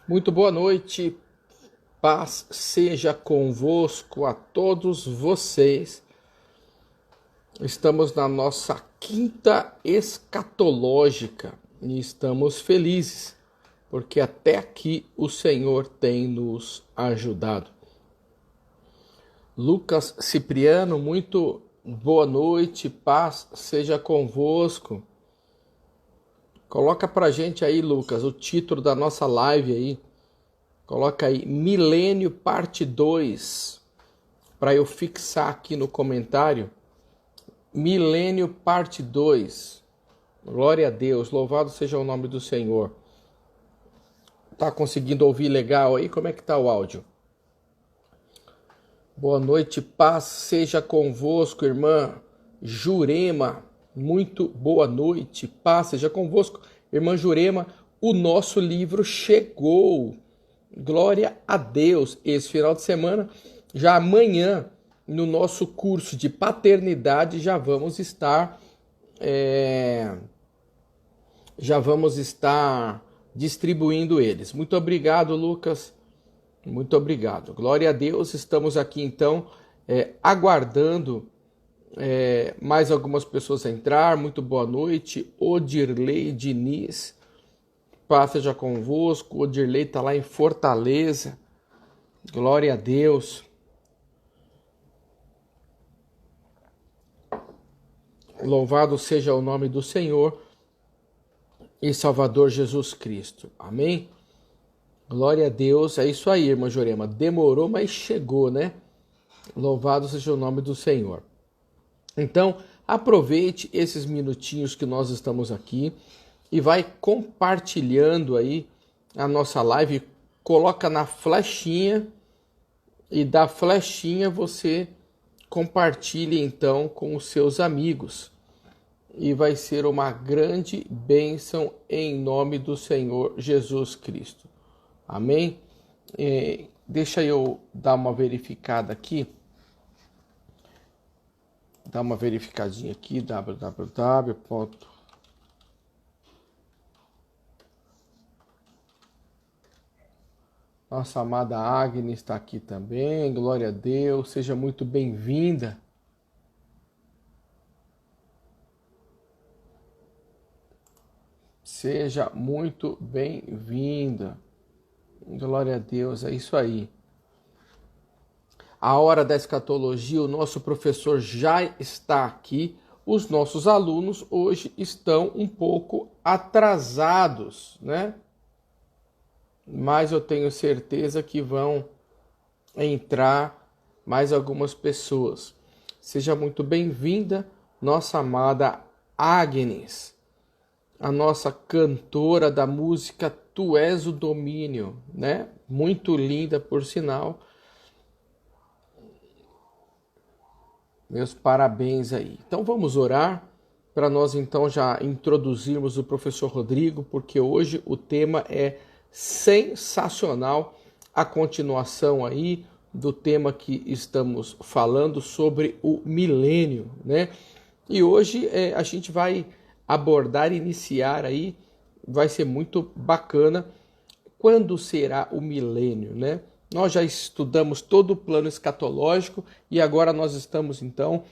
Muito boa noite, paz seja convosco a todos vocês. Estamos na nossa quinta escatológica e estamos felizes, porque até aqui o Senhor tem nos ajudado. Lucas Cipriano, muito boa noite, paz seja convosco. Coloca pra gente aí, Lucas, o título da nossa live aí. Coloca aí, Milênio Parte 2, para eu fixar aqui no comentário. Milênio Parte 2. Glória a Deus, louvado seja o nome do Senhor. Tá conseguindo ouvir legal aí? Como é que tá o áudio? Boa noite, paz seja convosco, irmã Jurema. Muito boa noite, paz seja convosco. Irmã Jurema, o nosso livro chegou. Glória a Deus. Esse final de semana, já amanhã, no nosso curso de paternidade, já vamos estar distribuindo eles. Muito obrigado, Lucas. Muito obrigado. Glória a Deus. Estamos aqui, então, aguardando mais algumas pessoas a entrar. Muito boa noite. Odirley Diniz, paz seja convosco. Odirley está lá em Fortaleza. Glória a Deus. Louvado seja o nome do Senhor e Salvador Jesus Cristo. Amém? Glória a Deus. É isso aí, irmã Jurema. Demorou, mas chegou, né? Louvado seja o nome do Senhor. Então, aproveite esses minutinhos que nós estamos aqui e vai compartilhando aí a nossa live. Coloca na flechinha e da flechinha você compartilhe então com os seus amigos. E vai ser uma grande bênção em nome do Senhor Jesus Cristo. Amém? Deixa eu dar uma verificada aqui. Dar uma verificadinha aqui, www. Nossa amada Agnes está aqui também, glória a Deus, seja muito bem-vinda. Seja muito bem-vinda. Glória a Deus, é isso aí. A hora da escatologia, o nosso professor já está aqui. Os nossos alunos hoje estão um pouco atrasados, né? Mas eu tenho certeza que vão entrar mais algumas pessoas. Seja muito bem-vinda, nossa amada Agnes, a nossa cantora da música Tu És o Domínio, né? Muito linda, por sinal. Meus parabéns aí. Então vamos orar para nós então já introduzirmos o professor Rodrigo, porque hoje o tema é sensacional, a continuação aí do tema que estamos falando sobre o milênio, né? E hoje a gente vai abordar, iniciar aí, vai ser muito bacana, quando será o milênio, né? Nós já estudamos todo o plano escatológico e agora nós estamos então,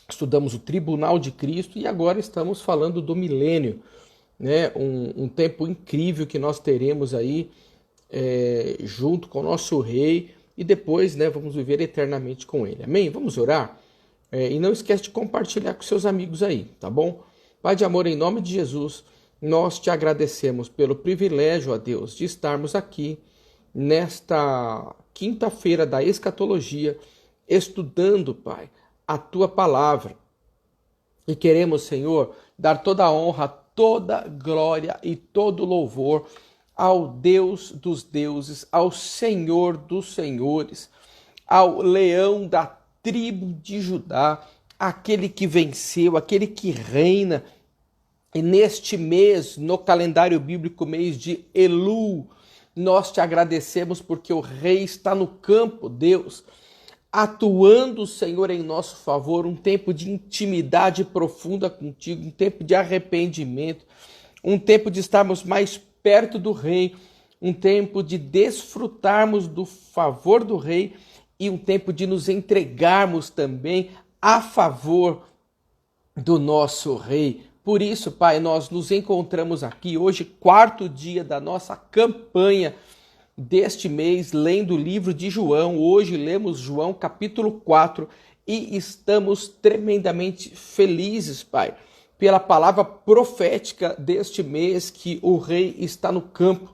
estudamos o tribunal de Cristo e agora estamos falando do milênio, né? Um tempo incrível que nós teremos aí junto com o nosso rei e depois, né, vamos viver eternamente com ele. Amém? Vamos orar? E não esquece de compartilhar com seus amigos aí, tá bom? Pai de amor, em nome de Jesus, nós te agradecemos pelo privilégio, ó Deus, de estarmos aqui nesta quinta-feira da escatologia, estudando, Pai, a tua palavra. E queremos, Senhor, dar toda a honra, toda glória e todo louvor ao Deus dos deuses, ao Senhor dos senhores, ao leão da tribo de Judá, aquele que venceu, aquele que reina. E neste mês, no calendário bíblico, mês de Elul, nós te agradecemos porque o Rei está no campo, Deus, atuando, Senhor, em nosso favor, um tempo de intimidade profunda contigo, um tempo de arrependimento, um tempo de estarmos mais perto do Rei, um tempo de desfrutarmos do favor do Rei e um tempo de nos entregarmos também a favor do nosso Rei. Por isso, Pai, nós nos encontramos aqui hoje, quarto dia da nossa campanha deste mês, lendo o livro de João. Hoje lemos João capítulo 4 e estamos tremendamente felizes, Pai, pela palavra profética deste mês que o Rei está no campo.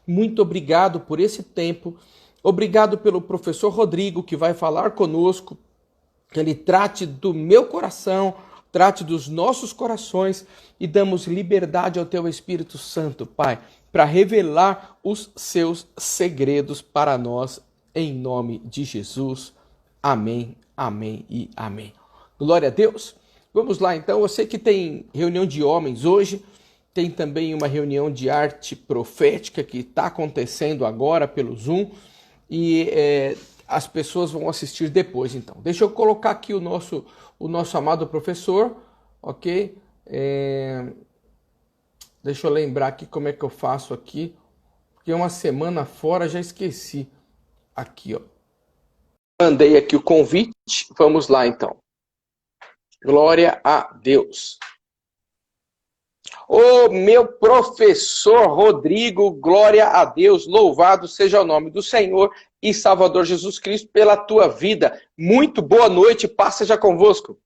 Muito obrigado por esse tempo. Obrigado pelo professor Rodrigo, que vai falar conosco, que ele trate do meu coração, trate dos nossos corações e damos liberdade ao Teu Espírito Santo, Pai, para revelar os seus segredos para nós, em nome de Jesus. Amém, amém e amém. Glória a Deus. Vamos lá então, eu sei que tem reunião de homens hoje, tem também uma reunião de arte profética que está acontecendo agora pelo Zoom e as pessoas vão assistir depois então. Deixa eu colocar aqui o nosso amado professor, ok? Deixa eu lembrar aqui como é que eu faço aqui, porque uma semana fora já esqueci. Aqui, ó. Mandei aqui o convite, vamos lá então. Glória a Deus. Ô meu professor Rodrigo, glória a Deus, louvado seja o nome do Senhor e Salvador Jesus Cristo pela tua vida. Muito boa noite, paz seja convosco.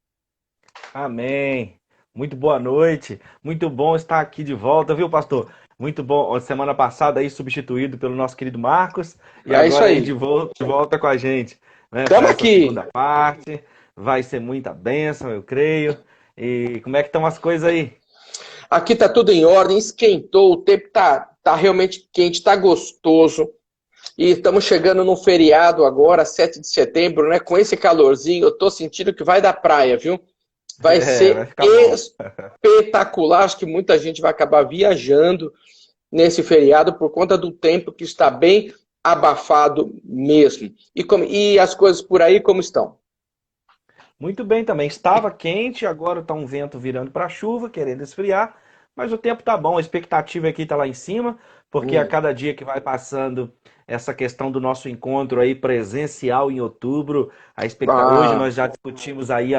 Amém. Muito boa noite. Muito bom estar aqui de volta, viu, pastor? Muito bom. Semana passada aí substituído pelo nosso querido Marcos e É isso agora aí aí. de volta com a gente, né, para Estamos essa aqui. segunda parte. Vai ser muita bênção, eu creio. E como é que estão as coisas aí? Aqui tá tudo em ordem, esquentou, o tempo tá realmente quente, tá gostoso. E estamos chegando num feriado agora, 7 de setembro, né? Com esse calorzinho, eu tô sentindo que vai dar praia, viu? Vai Vai ser ficar bom. espetacular. Acho que muita gente vai acabar viajando nesse feriado por conta do tempo que está bem abafado mesmo. E as coisas por aí como estão? Muito bem também. Estava quente, agora está um vento virando para chuva, querendo esfriar, mas o tempo tá bom. A expectativa aqui está lá em cima, porque a Hum. cada dia que vai passando essa questão do nosso encontro aí presencial em outubro, hoje Ah, nós já discutimos aí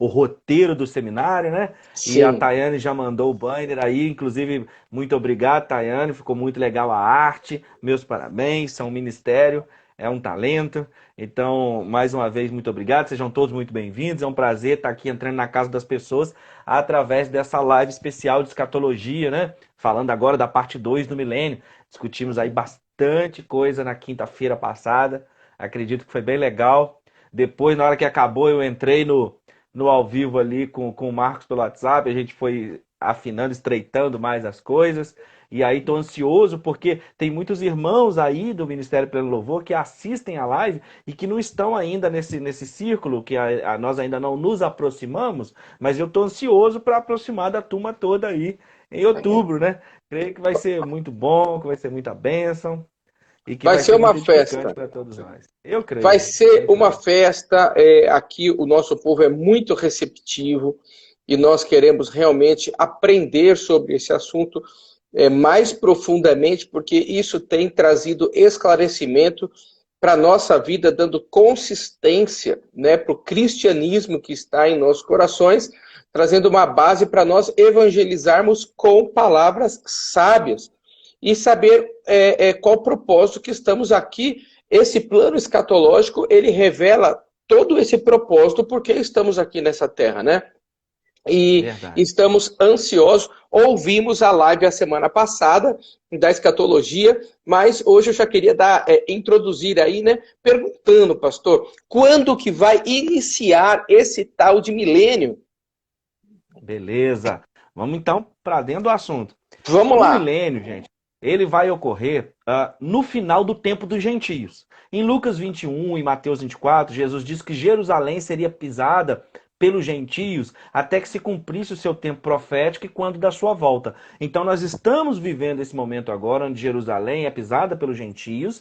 o roteiro do seminário, né? E a sim. Tayane já mandou o banner aí, inclusive muito obrigado, Tayane, ficou muito legal a arte. Meus parabéns, são um ministério, é um talento. Então, mais uma vez, muito obrigado. Sejam todos muito bem-vindos. É um prazer estar aqui entrando na casa das pessoas através dessa live especial de escatologia, né? Falando agora da parte 2 do milênio. Discutimos aí bastante coisa na quinta-feira passada. Acredito que foi bem legal. Depois, na hora que acabou, eu entrei no ao vivo ali com o Marcos pelo WhatsApp. A gente foi afinando, estreitando mais as coisas. E aí estou ansioso porque tem muitos irmãos aí do Ministério Pleno Louvor que assistem a live e que não estão ainda nesse círculo, que nós ainda não nos aproximamos, mas eu estou ansioso para aproximar da turma toda aí em outubro, né? Creio que vai ser muito bom, que vai ser muita bênção e que Vai vai ser ser uma muito edificante festa. para todos nós. Eu Vai creio, ser eu uma creio. festa. Aqui o nosso povo é muito receptivo e nós queremos realmente aprender sobre esse assunto mais profundamente, porque isso tem trazido esclarecimento para a nossa vida, dando consistência, né, para o cristianismo que está em nossos corações, trazendo uma base para nós evangelizarmos com palavras sábias e saber qual o propósito que estamos aqui. Esse plano escatológico, ele revela todo esse propósito porque estamos aqui nessa terra, né? E Verdade. estamos ansiosos. Ouvimos a live a semana passada da escatologia, mas hoje eu já queria introduzir aí, né? Perguntando, pastor, quando que vai iniciar esse tal de milênio? Beleza. Vamos então para dentro do assunto. Vamos O lá. milênio, gente, ele vai ocorrer no final do tempo dos gentios. Em Lucas 21 e Mateus 24, Jesus diz que Jerusalém seria pisada pelos gentios até que se cumprisse o seu tempo profético e quando da sua volta. Então nós estamos vivendo esse momento agora onde Jerusalém é pisada pelos gentios,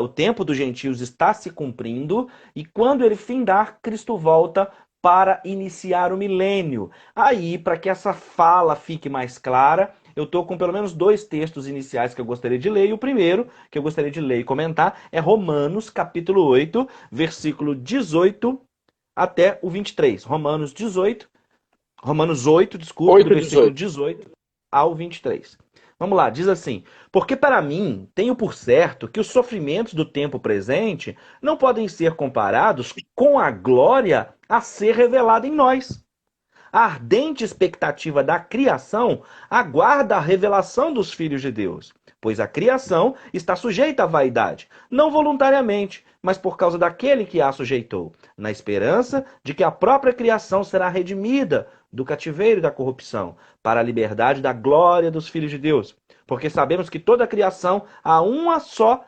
o tempo dos gentios está se cumprindo e quando ele findar, Cristo volta para iniciar o milênio. Aí, para que essa fala fique mais clara, eu estou com pelo menos 2 textos iniciais que eu gostaria de ler, e o primeiro que eu gostaria de ler e comentar é Romanos, capítulo 8, versículo 18 até o 23. Romanos 8, desculpe, do 8 e versículo 18. 18 ao 23. Vamos lá, diz assim: porque para mim tenho por certo que os sofrimentos do tempo presente não podem ser comparados com a glória a ser revelada em nós. A ardente expectativa da criação aguarda a revelação dos filhos de Deus, pois a criação está sujeita à vaidade, não voluntariamente, mas por causa daquele que a sujeitou, na esperança de que a própria criação será redimida do cativeiro da corrupção, para a liberdade da glória dos filhos de Deus. Porque sabemos que toda a criação a uma só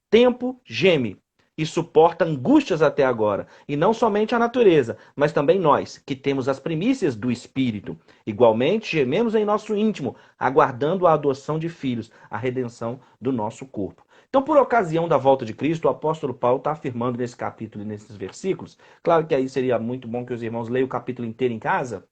tempo geme e suporta angústias até agora. E não somente a natureza, mas também nós, que temos as primícias do Espírito. Igualmente, gememos em nosso íntimo, aguardando a adoção de filhos, a redenção do nosso corpo. Então, por ocasião da volta de Cristo, o apóstolo Paulo está afirmando nesse capítulo e nesses versículos. Claro que aí seria muito bom que os irmãos leiam o capítulo inteiro em casa.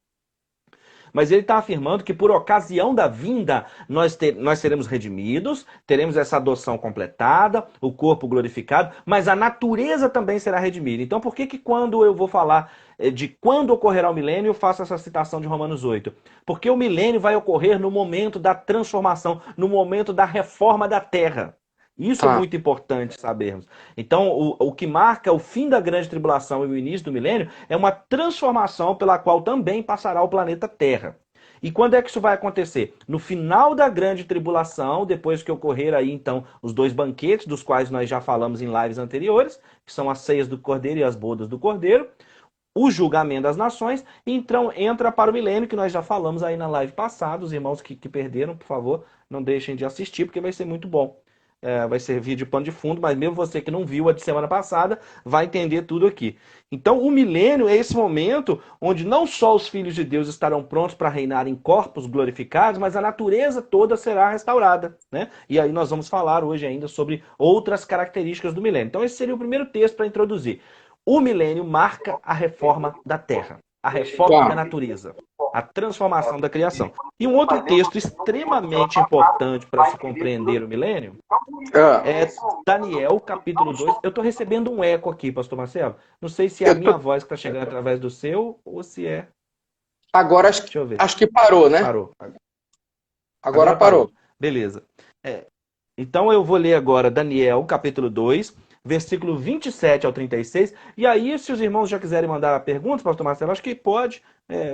Mas ele está afirmando que por ocasião da vinda nós seremos redimidos, teremos essa adoção completada, o corpo glorificado, mas a natureza também será redimida. Então por que quando eu vou falar de quando ocorrerá o milênio, eu faço essa citação de Romanos 8? Porque o milênio vai ocorrer no momento da transformação, no momento da reforma da terra. Isso é Tá. muito importante sabermos. Então, o que marca o fim da grande tribulação e o início do milênio é uma transformação pela qual também passará o planeta Terra. E quando é que isso vai acontecer? No final da grande tribulação, depois que ocorrer aí, então, os 2 banquetes, dos quais nós já falamos em lives anteriores, que são as ceias do Cordeiro e as bodas do Cordeiro, o julgamento das nações, então entra para o milênio, que nós já falamos aí na live passada. Os irmãos que perderam, por favor, não deixem de assistir, porque vai ser muito bom. Vai servir de pano de fundo, mas mesmo você que não viu a de semana passada, vai entender tudo aqui. Então, o milênio é esse momento onde não só os filhos de Deus estarão prontos para reinar em corpos glorificados, mas a natureza toda será restaurada, né? E aí nós vamos falar hoje ainda sobre outras características do milênio. Então, esse seria o primeiro texto para introduzir. O milênio marca a reforma da terra, a reforma da natureza, a transformação da criação. E um outro texto extremamente importante para se compreender o milênio é Daniel, capítulo 2. Eu estou recebendo um eco aqui, pastor Marcelo. Não sei se é a minha voz que está chegando através do seu ou se é... Agora Deixa eu ver. acho que parou, né? Parou. Agora parou. Beleza. Então eu vou ler agora Daniel, capítulo 2, versículo 27 ao 36. E aí, se os irmãos já quiserem mandar perguntas, pastor Marcelo, acho que pode.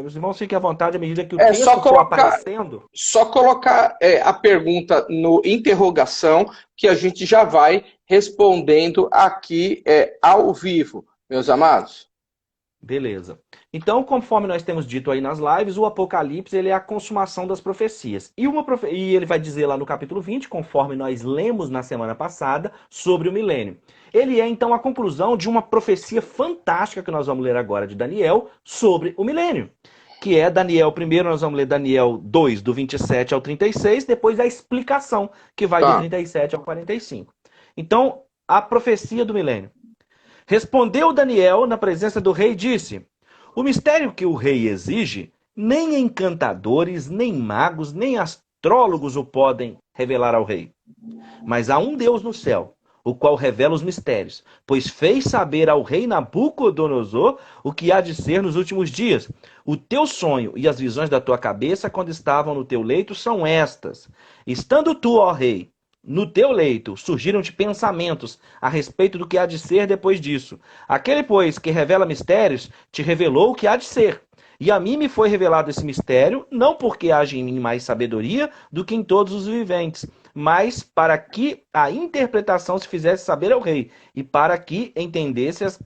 Os irmãos fiquem à vontade à medida que o texto for aparecendo. Só colocar a pergunta no interrogação, que a gente já vai respondendo aqui ao vivo, meus amados. Beleza. Então, conforme nós temos dito aí nas lives, o Apocalipse ele é a consumação das profecias. E ele vai dizer lá no capítulo 20, conforme nós lemos na semana passada, sobre o milênio. Ele é, então, a conclusão de uma profecia fantástica que nós vamos ler agora de Daniel sobre o milênio. Que é Daniel, primeiro nós vamos ler Daniel 2, do 27 ao 36, depois a explicação, que vai do 37 ao 45. Então, a profecia do milênio. Respondeu Daniel na presença do rei e disse: o mistério que o rei exige, nem encantadores, nem magos, nem astrólogos o podem revelar ao rei. Mas há um Deus no céu, o qual revela os mistérios, pois fez saber ao rei Nabucodonosor o que há de ser nos últimos dias. O teu sonho e as visões da tua cabeça, quando estavam no teu leito, são estas. Estando tu, ó rei, no teu leito, surgiram-te pensamentos a respeito do que há de ser depois disso. Aquele, pois, que revela mistérios, te revelou o que há de ser. E a mim me foi revelado esse mistério, não porque haja em mim mais sabedoria do que em todos os viventes, mas para que a interpretação se fizesse saber ao rei, e para que entendesse as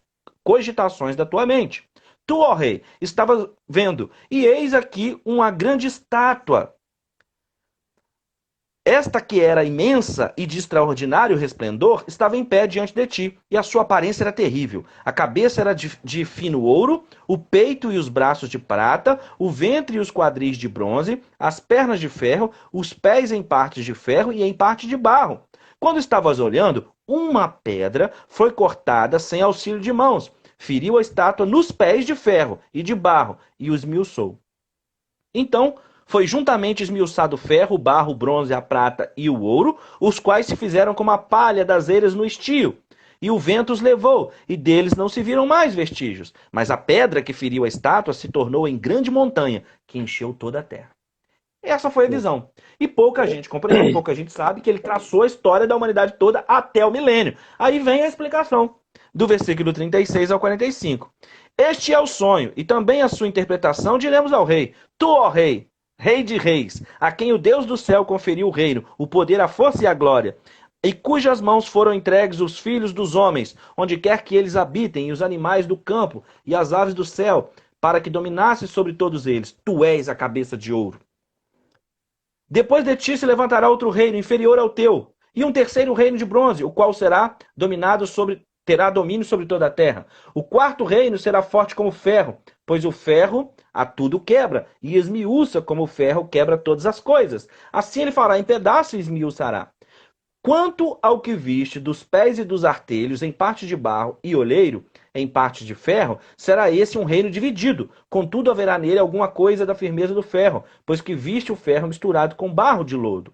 cogitações da tua mente. Tu, ó rei, estavas vendo, e eis aqui uma grande estátua. Esta que era imensa e de extraordinário resplendor, estava em pé diante de ti, e a sua aparência era terrível. A cabeça era de fino ouro, o peito e os braços de prata, o ventre e os quadris de bronze, as pernas de ferro, os pés em partes de ferro e em parte de barro. Quando estavas olhando, uma pedra foi cortada sem auxílio de mãos, feriu a estátua nos pés de ferro e de barro, e os esmiuçou. Então foi juntamente esmiuçado o ferro, o barro, o bronze, a prata e o ouro, os quais se fizeram como a palha das eiras no estio. E o vento os levou, e deles não se viram mais vestígios. Mas a pedra que feriu a estátua se tornou em grande montanha, que encheu toda a terra. Essa foi a visão. E pouca gente compreende, pouca gente sabe que ele traçou a história da humanidade toda até o milênio. Aí vem a explicação, do versículo 36 ao 45. Este é o sonho, e também a sua interpretação diremos ao rei. Tu, ó rei, rei de reis, a quem o Deus do céu conferiu o reino, o poder, a força e a glória, e cujas mãos foram entregues os filhos dos homens, onde quer que eles habitem, e os animais do campo, e as aves do céu, para que dominasses sobre todos eles. Tu és a cabeça de ouro. Depois de ti se levantará outro reino inferior ao teu, e um terceiro reino de bronze, o qual terá domínio sobre toda a terra. O quarto reino será forte como o ferro, pois o ferro a tudo quebra, e esmiuça como o ferro quebra todas as coisas. Assim ele fará em pedaços e esmiuçará. Quanto ao que viste dos pés e dos artelhos em parte de barro e olheiro, em parte de ferro, será esse um reino dividido. Contudo, haverá nele alguma coisa da firmeza do ferro, pois que viste o ferro misturado com barro de lodo.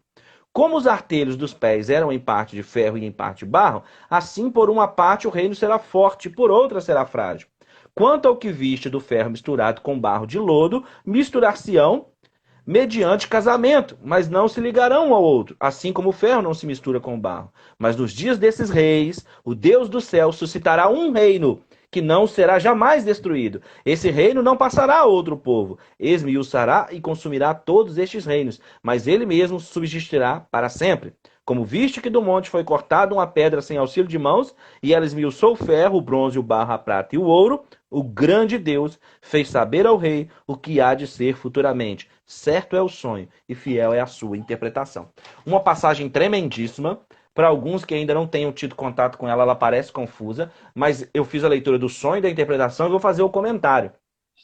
Como os artelhos dos pés eram em parte de ferro e em parte de barro, assim por uma parte o reino será forte, por outra será frágil. Quanto ao que viste do ferro misturado com barro de lodo, misturar-se-ão mediante casamento, mas não se ligarão um ao outro, assim como o ferro não se mistura com o barro. Mas nos dias desses reis, o Deus do céu suscitará um reino que não será jamais destruído. Esse reino não passará a outro povo. Esmiuçará e consumirá todos estes reinos, mas ele mesmo subsistirá para sempre. Como viste que do monte foi cortada uma pedra sem auxílio de mãos, e ela esmiuçou o ferro, o bronze, o barro, a prata e o ouro, o grande Deus fez saber ao rei o que há de ser futuramente. Certo é o sonho e fiel é a sua interpretação. Uma passagem tremendíssima. Para alguns que ainda não tenham tido contato com ela, ela parece confusa, mas eu fiz a leitura do sonho e da interpretação e vou fazer o comentário.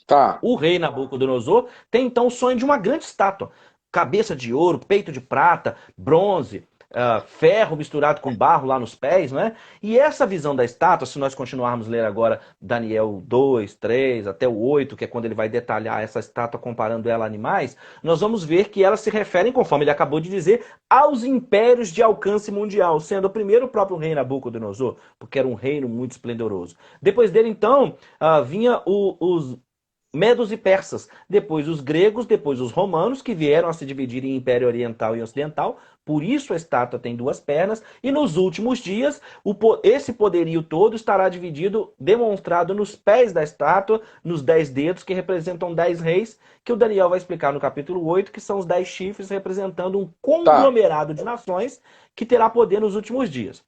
Tá. O rei Nabucodonosor tem então o sonho de uma grande estátua. Cabeça de ouro, peito de prata, bronze, ferro misturado com barro lá nos pés, não é? E essa visão da estátua, se nós continuarmos a ler agora Daniel 2, 3, até o 8, que é quando ele vai detalhar essa estátua comparando ela a animais, nós vamos ver que elas se referem, conforme ele acabou de dizer, aos impérios de alcance mundial, sendo o primeiro o próprio rei Nabucodonosor, porque era um reino muito esplendoroso. Depois dele, então, vinha os medos e persas, depois os gregos, depois os romanos, que vieram a se dividir em Império Oriental e Ocidental, por isso a estátua tem duas pernas, e nos últimos dias, esse poderio todo estará dividido, demonstrado nos pés da estátua, nos 10 dedos, que representam 10 reis, que o Daniel vai explicar no capítulo 8, que são os 10 chifres, representando um conglomerado de nações que terá poder nos últimos dias.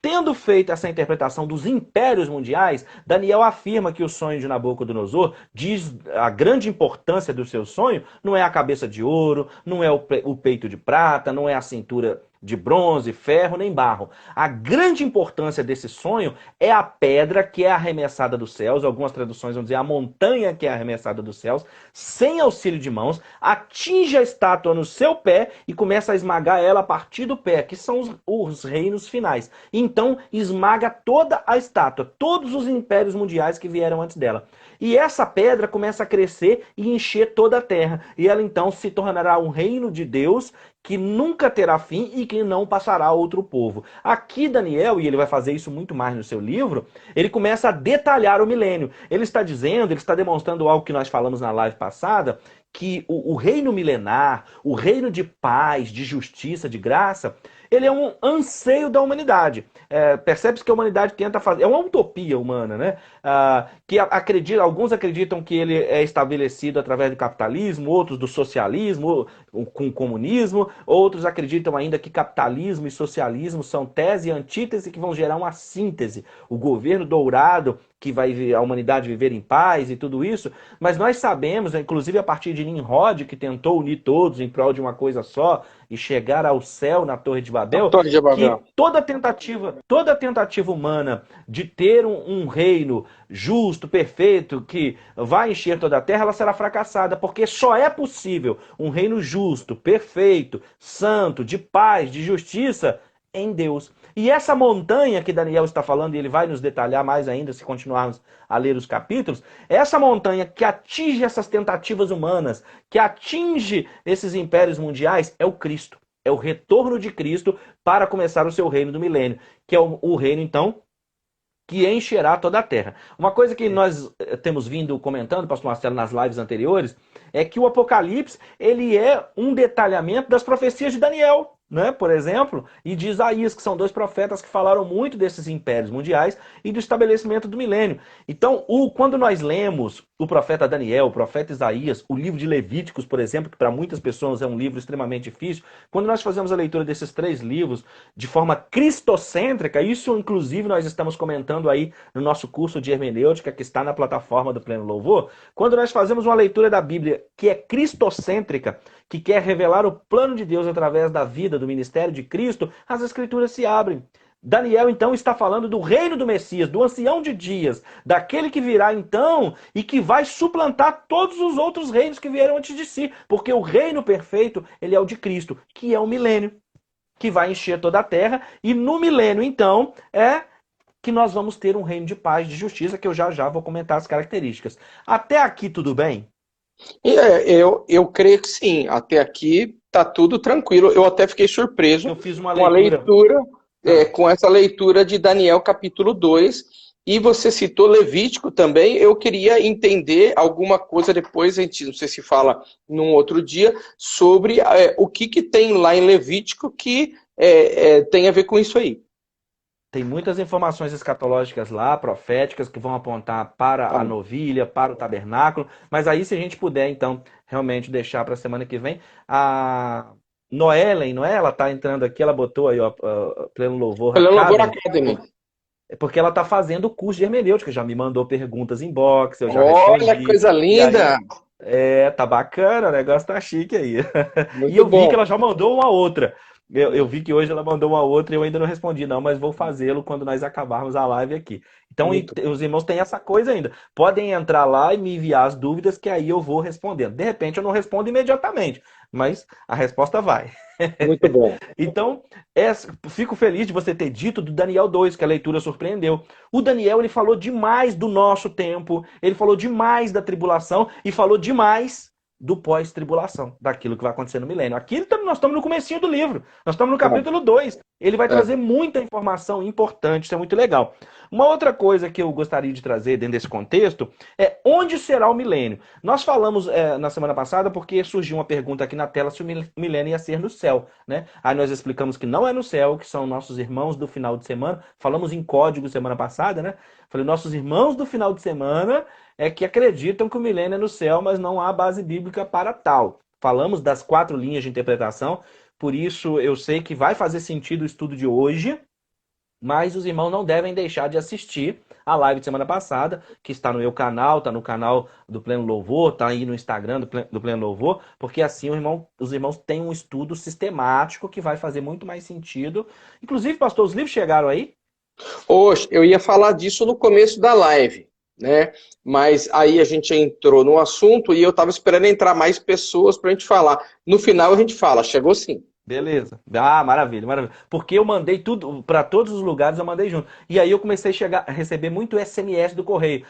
Tendo feito essa interpretação dos impérios mundiais, Daniel afirma que o sonho de Nabucodonosor diz a grande importância do seu sonho não é a cabeça de ouro, não é o peito de prata, não é a cintura de bronze, ferro, nem barro. A grande importância desse sonho é a pedra que é arremessada dos céus, algumas traduções vão dizer a montanha que é arremessada dos céus, sem auxílio de mãos, atinge a estátua no seu pé e começa a esmagar ela a partir do pé, que são os reinos finais. Então esmaga toda a estátua, todos os impérios mundiais que vieram antes dela. E essa pedra começa a crescer e encher toda a terra. E ela então se tornará um reino de Deus que nunca terá fim e que não passará a outro povo. Aqui Daniel, e ele vai fazer isso muito mais no seu livro, ele começa a detalhar o milênio. Ele está dizendo, ele está demonstrando algo que nós falamos na live passada, que o reino milenar, o reino de paz, de justiça, de graça, ele é um anseio da humanidade. Percebe-se que a humanidade tenta fazer... É uma utopia humana, né? Alguns acreditam que ele é estabelecido através do capitalismo, outros do socialismo, com o comunismo, outros acreditam ainda que capitalismo e socialismo são tese e antítese que vão gerar uma síntese. O governo dourado que vai a humanidade viver em paz e tudo isso, mas nós sabemos, inclusive a partir de Nimrod, que tentou unir todos em prol de uma coisa só e chegar ao céu na Torre de Babel, que toda tentativa humana de ter um reino justo, perfeito, que vai encher toda a terra, ela será fracassada, porque só é possível um reino justo, perfeito, santo, de paz, de justiça, em Deus. E essa montanha que Daniel está falando, e ele vai nos detalhar mais ainda se continuarmos a ler os capítulos, essa montanha que atinge essas tentativas humanas, que atinge esses impérios mundiais, é o Cristo. É o retorno de Cristo para começar o seu reino do milênio, que é o reino, então, que encherá toda a terra. Uma coisa que nós temos vindo comentando, pastor Marcelo, nas lives anteriores, é que o Apocalipse, ele é um detalhamento das profecias de Daniel, né, por exemplo, e de Isaías, que são dois profetas que falaram muito desses impérios mundiais e do estabelecimento do milênio. Então, quando nós lemos o profeta Daniel, o profeta Isaías, o livro de Levíticos, por exemplo, que para muitas pessoas é um livro extremamente difícil, quando nós fazemos a leitura desses três livros de forma cristocêntrica, isso inclusive nós estamos comentando aí no nosso curso de hermenêutica, que está na plataforma do Pleno Louvor, quando nós fazemos uma leitura da Bíblia que é cristocêntrica, que quer revelar o plano de Deus através da vida, do ministério de Cristo, as Escrituras se abrem. Daniel, então, está falando do reino do Messias, do ancião de dias, daquele que virá, então, e que vai suplantar todos os outros reinos que vieram antes de si, porque o reino perfeito, ele é o de Cristo, que é o milênio, que vai encher toda a terra, e no milênio, então, é que nós vamos ter um reino de paz, de justiça, que eu já vou comentar as características. Até aqui, tudo bem? Eu creio que sim. Até aqui está tudo tranquilo. Eu até fiquei surpreso Eu fiz uma com a leitura, Ah. com essa leitura de Daniel capítulo 2. E você citou Levítico também. Eu queria entender alguma coisa depois, a gente não sei se fala num outro dia, sobre o que tem lá em Levítico que tem a ver com isso aí. Tem muitas informações escatológicas lá, proféticas, que vão apontar para a Tá. novilha, para o tabernáculo. Mas aí, se a gente puder, então, realmente deixar para a semana que vem. A Noellen, não é? Ela está entrando aqui, ela botou aí, ó, Pleno Louvor Pela Labor Academy. Academy. É porque ela está fazendo o curso de hermenêutica, já me mandou perguntas em box, eu já Olha que respondi. coisa E aí, linda! tá bacana, o negócio tá chique aí. E Muito eu vi que bom. ela já mandou uma outra. Eu vi que hoje ela mandou uma outra e eu ainda não respondi, não, mas vou fazê-lo quando nós acabarmos a live aqui. Então, Muito. os irmãos têm essa coisa ainda. Podem entrar lá e me enviar as dúvidas, que aí eu vou respondendo. De repente, eu não respondo imediatamente, mas a resposta vai. Muito bom. Então, fico feliz de você ter dito do Daniel 2, que a leitura surpreendeu. O Daniel, ele falou demais do nosso tempo, ele falou demais da tribulação e falou demais do pós-tribulação, daquilo que vai acontecer no milênio. Aqui nós estamos no comecinho do livro, nós estamos no capítulo 2. Ele vai trazer muita informação importante, isso é muito legal. Uma outra coisa que eu gostaria de trazer dentro desse contexto é onde será o milênio. Nós falamos na semana passada porque surgiu uma pergunta aqui na tela se o milênio ia ser no céu, né? Aí nós explicamos que não é no céu, que são nossos irmãos do final de semana. Falamos em código semana passada, né? Falei, nossos irmãos do final de semana é que acreditam que o milênio é no céu, mas não há base bíblica para tal. Falamos das 4 linhas de interpretação, por isso eu sei que vai fazer sentido o estudo de hoje, mas os irmãos não devem deixar de assistir a live de semana passada, que está no meu canal, está no canal do Pleno Louvor, está aí no Instagram do Pleno Louvor, porque assim os irmãos têm um estudo sistemático que vai fazer muito mais sentido. Inclusive, pastor, os livros chegaram aí? Hoje, eu ia falar disso no começo da live, né? Mas aí a gente entrou no assunto e eu estava esperando entrar mais pessoas para a gente falar. No final a gente fala, chegou sim. Beleza. Ah, maravilha, maravilha. Porque eu mandei tudo, para todos os lugares eu mandei junto. E aí eu comecei a receber muito SMS do correio.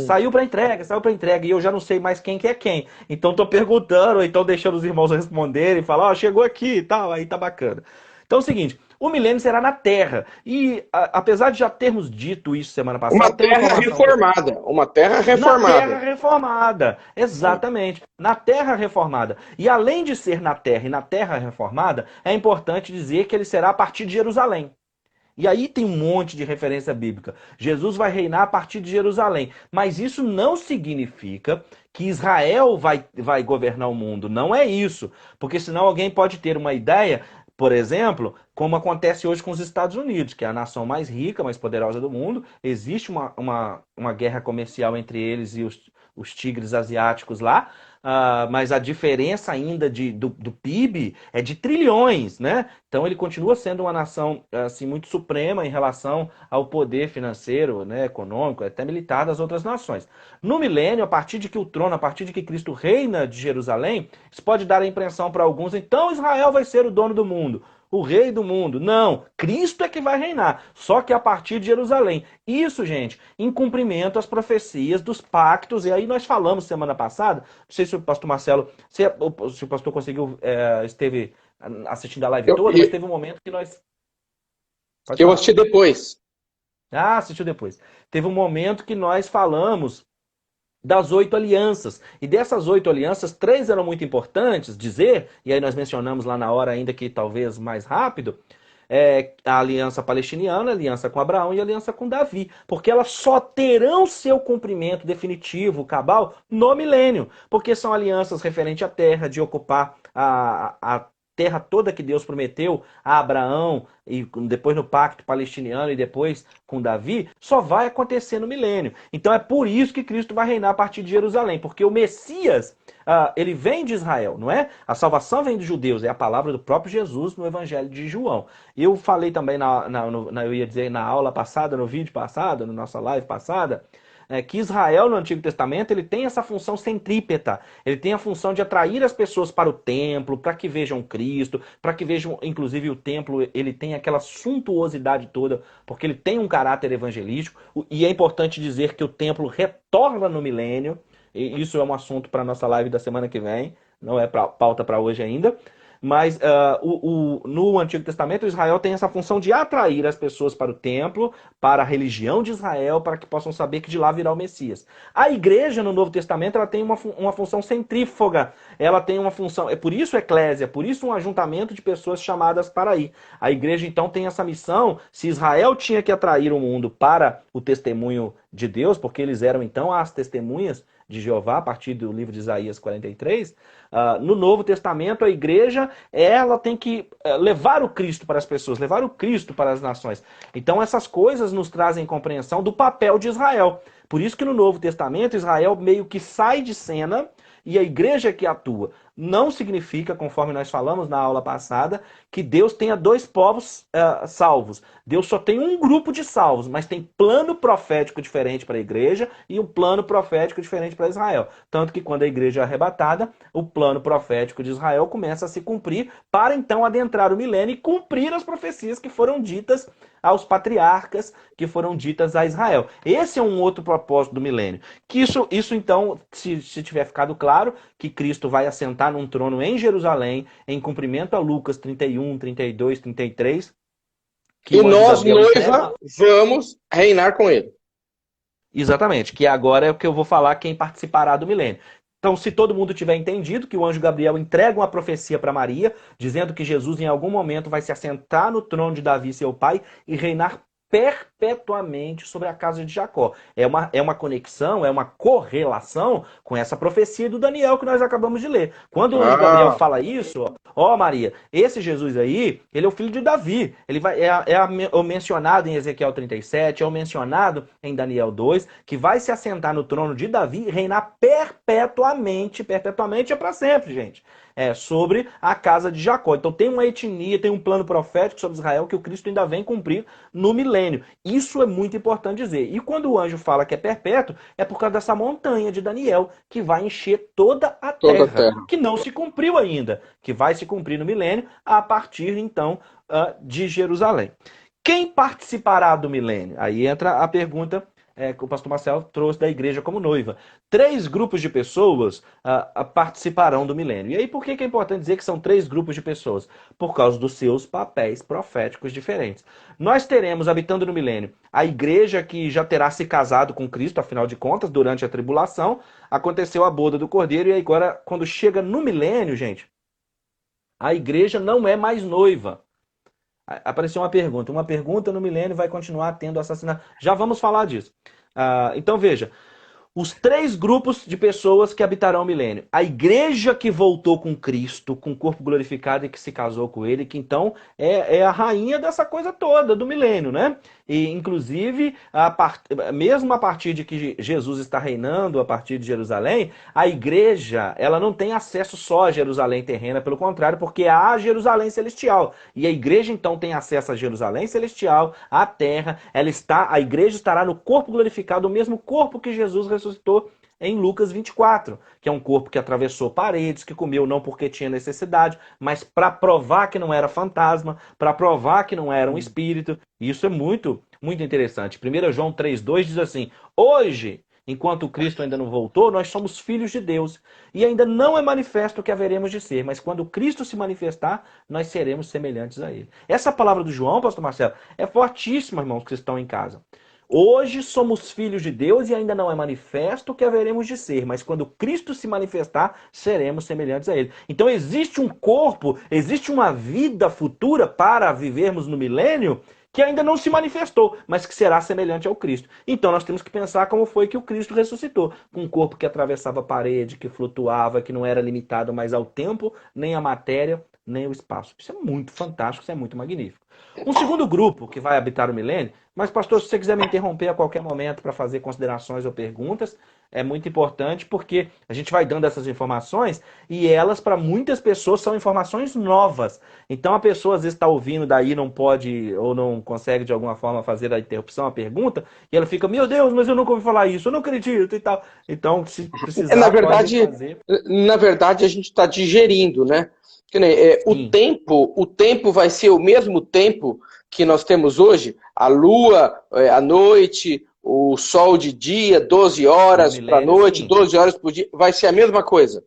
Saiu para entrega, e eu já não sei mais quem que é quem. Então tô perguntando, ou então deixando os irmãos responderem, falar, ó, chegou aqui e tal, aí tá bacana. Então é o seguinte, o milênio será na Terra. E apesar de já termos dito isso semana passada, Uma terra reformada. Uma terra reformada. na Terra reformada, exatamente. Na Terra reformada. E além de ser na Terra e na Terra reformada, é importante dizer que ele será a partir de Jerusalém. E aí tem um monte de referência bíblica. Jesus vai reinar a partir de Jerusalém. Mas isso não significa que Israel vai governar o mundo. Não é isso. Porque senão alguém pode ter uma ideia, por exemplo, como acontece hoje com os Estados Unidos, que é a nação mais rica, mais poderosa do mundo. Existe uma guerra comercial entre eles e os tigres asiáticos lá. Mas a diferença ainda do PIB é de trilhões, né? Então ele continua sendo uma nação assim, muito suprema em relação ao poder financeiro, né, econômico, até militar das outras nações. No milênio, a partir de que o trono, a partir de que Cristo reina de Jerusalém, isso pode dar a impressão para alguns, então Israel vai ser o dono do mundo. o rei do mundo. Não, Cristo é que vai reinar, só que a partir de Jerusalém. Isso, gente, em cumprimento às profecias dos pactos, e aí nós falamos semana passada, não sei se o pastor Marcelo, se o pastor conseguiu, esteve assistindo a live Eu, toda, mas teve um momento que nós... Pode eu falar. assisti depois. Ah, assistiu depois. Teve um momento que nós falamos das 8 alianças. E dessas 8 alianças, 3 eram muito importantes dizer, e aí nós mencionamos lá na hora, ainda que talvez mais rápido, a aliança palestiniana, a aliança com Abraão e a aliança com Davi. Porque elas só terão seu cumprimento definitivo, cabal, no milênio. Porque são alianças referentes à terra, de ocupar a terra toda que Deus prometeu a Abraão, e depois no pacto palestiniano e depois com Davi, só vai acontecer no milênio. Então é por isso que Cristo vai reinar a partir de Jerusalém, porque o Messias, ele vem de Israel, não é? A salvação vem dos judeus, é a palavra do próprio Jesus no Evangelho de João. Eu falei também, eu ia dizer na aula passada, no vídeo passado, na nossa live passada, que Israel no Antigo Testamento ele tem essa função centrípeta, ele tem a função de atrair as pessoas para o templo, para que vejam Cristo, para que vejam, inclusive o templo, ele tem aquela suntuosidade toda, porque ele tem um caráter evangelístico, e é importante dizer que o templo retorna no milênio, e isso é um assunto para a nossa live da semana que vem, não é pauta para hoje ainda. Mas no Antigo Testamento, Israel tem essa função de atrair as pessoas para o templo, para a religião de Israel, para que possam saber que de lá virá o Messias. A igreja no Novo Testamento ela tem uma função centrífuga, ela tem uma função, é por isso eclésia, por isso um ajuntamento de pessoas chamadas para ir. A igreja então tem essa missão, se Israel tinha que atrair o mundo para o testemunho de Deus, porque eles eram então as testemunhas de Jeová, a partir do livro de Isaías 43, no Novo Testamento a igreja ela tem que levar o Cristo para as pessoas, levar o Cristo para as nações. Então essas coisas nos trazem compreensão do papel de Israel. Por isso que no Novo Testamento Israel meio que sai de cena e a igreja que atua. Não significa, conforme nós falamos na aula passada, que Deus tenha dois povos salvos. Deus só tem um grupo de salvos, mas tem plano profético diferente para a igreja e um plano profético diferente para Israel. Tanto que quando a igreja é arrebatada, o plano profético de Israel começa a se cumprir para então adentrar o milênio e cumprir as profecias que foram ditas aos patriarcas, que foram ditas a Israel. Esse é um outro propósito do milênio. Que isso então, se tiver ficado claro, que Cristo vai assentar num trono em Jerusalém, em cumprimento a Lucas 31, 32, 33. E nós, noiva, vamos reinar com ele. Exatamente, que agora é o que eu vou falar quem participará do milênio. Então, se todo mundo tiver entendido que o anjo Gabriel entrega uma profecia para Maria, dizendo que Jesus em algum momento vai se assentar no trono de Davi, seu pai, e reinar perpetuamente sobre a casa de Jacó. É uma conexão, é uma correlação com essa profecia do Daniel que nós acabamos de ler. Quando o anjo Gabriel fala isso, ó Maria, esse Jesus aí, ele é o filho de Davi. Ele o mencionado em Ezequiel 37, é o mencionado em Daniel 2, que vai se assentar no trono de Davi e reinar perpetuamente. Perpetuamente é para sempre, gente. Sobre a casa de Jacó. Então tem uma etnia, tem um plano profético sobre Israel que o Cristo ainda vem cumprir no milênio. Isso é muito importante dizer. E quando o anjo fala que é perpétuo, é por causa dessa montanha de Daniel, que vai encher toda a terra, que não se cumpriu ainda, que vai se cumprir no milênio a partir, então, de Jerusalém. Quem participará do milênio? Aí entra a pergunta que o pastor Marcelo trouxe da igreja como noiva. 3 grupos de pessoas participarão do milênio. E aí por que é importante dizer que são 3 grupos de pessoas? Por causa dos seus papéis proféticos diferentes. Nós teremos, habitando no milênio, a igreja que já terá se casado com Cristo, afinal de contas, durante a tribulação, aconteceu a boda do Cordeiro, e agora, quando chega no milênio, gente, a igreja não é mais noiva. Apareceu uma pergunta no milênio vai continuar tendo assassinato. Já vamos falar disso. Então veja, os 3 grupos de pessoas que habitarão o milênio. A igreja que voltou com Cristo, com o corpo glorificado e que se casou com ele, que então é a rainha dessa coisa toda do milênio, né? E inclusive, mesmo a partir de que Jesus está reinando, a partir de Jerusalém, a igreja ela não tem acesso só a Jerusalém terrena, pelo contrário, porque há Jerusalém celestial. E a igreja então tem acesso a Jerusalém celestial, à terra, a igreja estará no corpo glorificado, o mesmo corpo que Jesus ressuscitou em Lucas 24, que é um corpo que atravessou paredes, que comeu não porque tinha necessidade, mas para provar que não era fantasma, para provar que não era um espírito. E isso é muito, muito interessante. 1 João 3,2 diz assim: hoje, enquanto Cristo ainda não voltou, nós somos filhos de Deus. E ainda não é manifesto o que haveremos de ser, mas quando Cristo se manifestar, nós seremos semelhantes a Ele. Essa palavra do João, pastor Marcelo, é fortíssima, irmãos que estão em casa. Hoje somos filhos de Deus e ainda não é manifesto o que haveremos de ser, mas quando Cristo se manifestar, seremos semelhantes a Ele. Então existe um corpo, existe uma vida futura para vivermos no milênio que ainda não se manifestou, mas que será semelhante ao Cristo. Então nós temos que pensar como foi que o Cristo ressuscitou, com um corpo que atravessava a parede, que flutuava, que não era limitado mais ao tempo, nem à matéria, nem ao espaço. Isso é muito fantástico, isso é muito magnífico. Um segundo grupo que vai habitar o milênio, mas pastor, se você quiser me interromper a qualquer momento para fazer considerações ou perguntas, é muito importante porque a gente vai dando essas informações e elas, para muitas pessoas, são informações novas. Então a pessoa às vezes está ouvindo, daí não pode ou não consegue de alguma forma fazer a interrupção, a pergunta, e ela fica, meu Deus, mas eu nunca ouvi falar isso, eu não acredito e tal. Então, se precisar, Na pode verdade, fazer. na verdade a gente está digerindo, né? Sim, O tempo vai ser o mesmo tempo que nós temos hoje, a lua, a noite, o sol de dia, 12 no horas para a milênio, noite, sim. 12 horas por dia, vai ser a mesma coisa.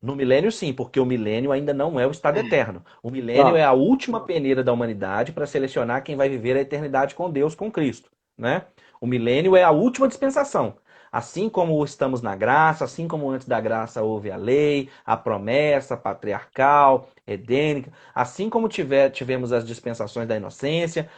No milênio, sim, porque o milênio ainda não é o estado eterno. O milênio Tá. é a última peneira da humanidade para selecionar quem vai viver a eternidade com Deus, com Cristo, né? O milênio é a última dispensação. Assim como estamos na graça, assim como antes da graça houve a lei, a promessa patriarcal, edênica, assim como tivemos as dispensações da inocência,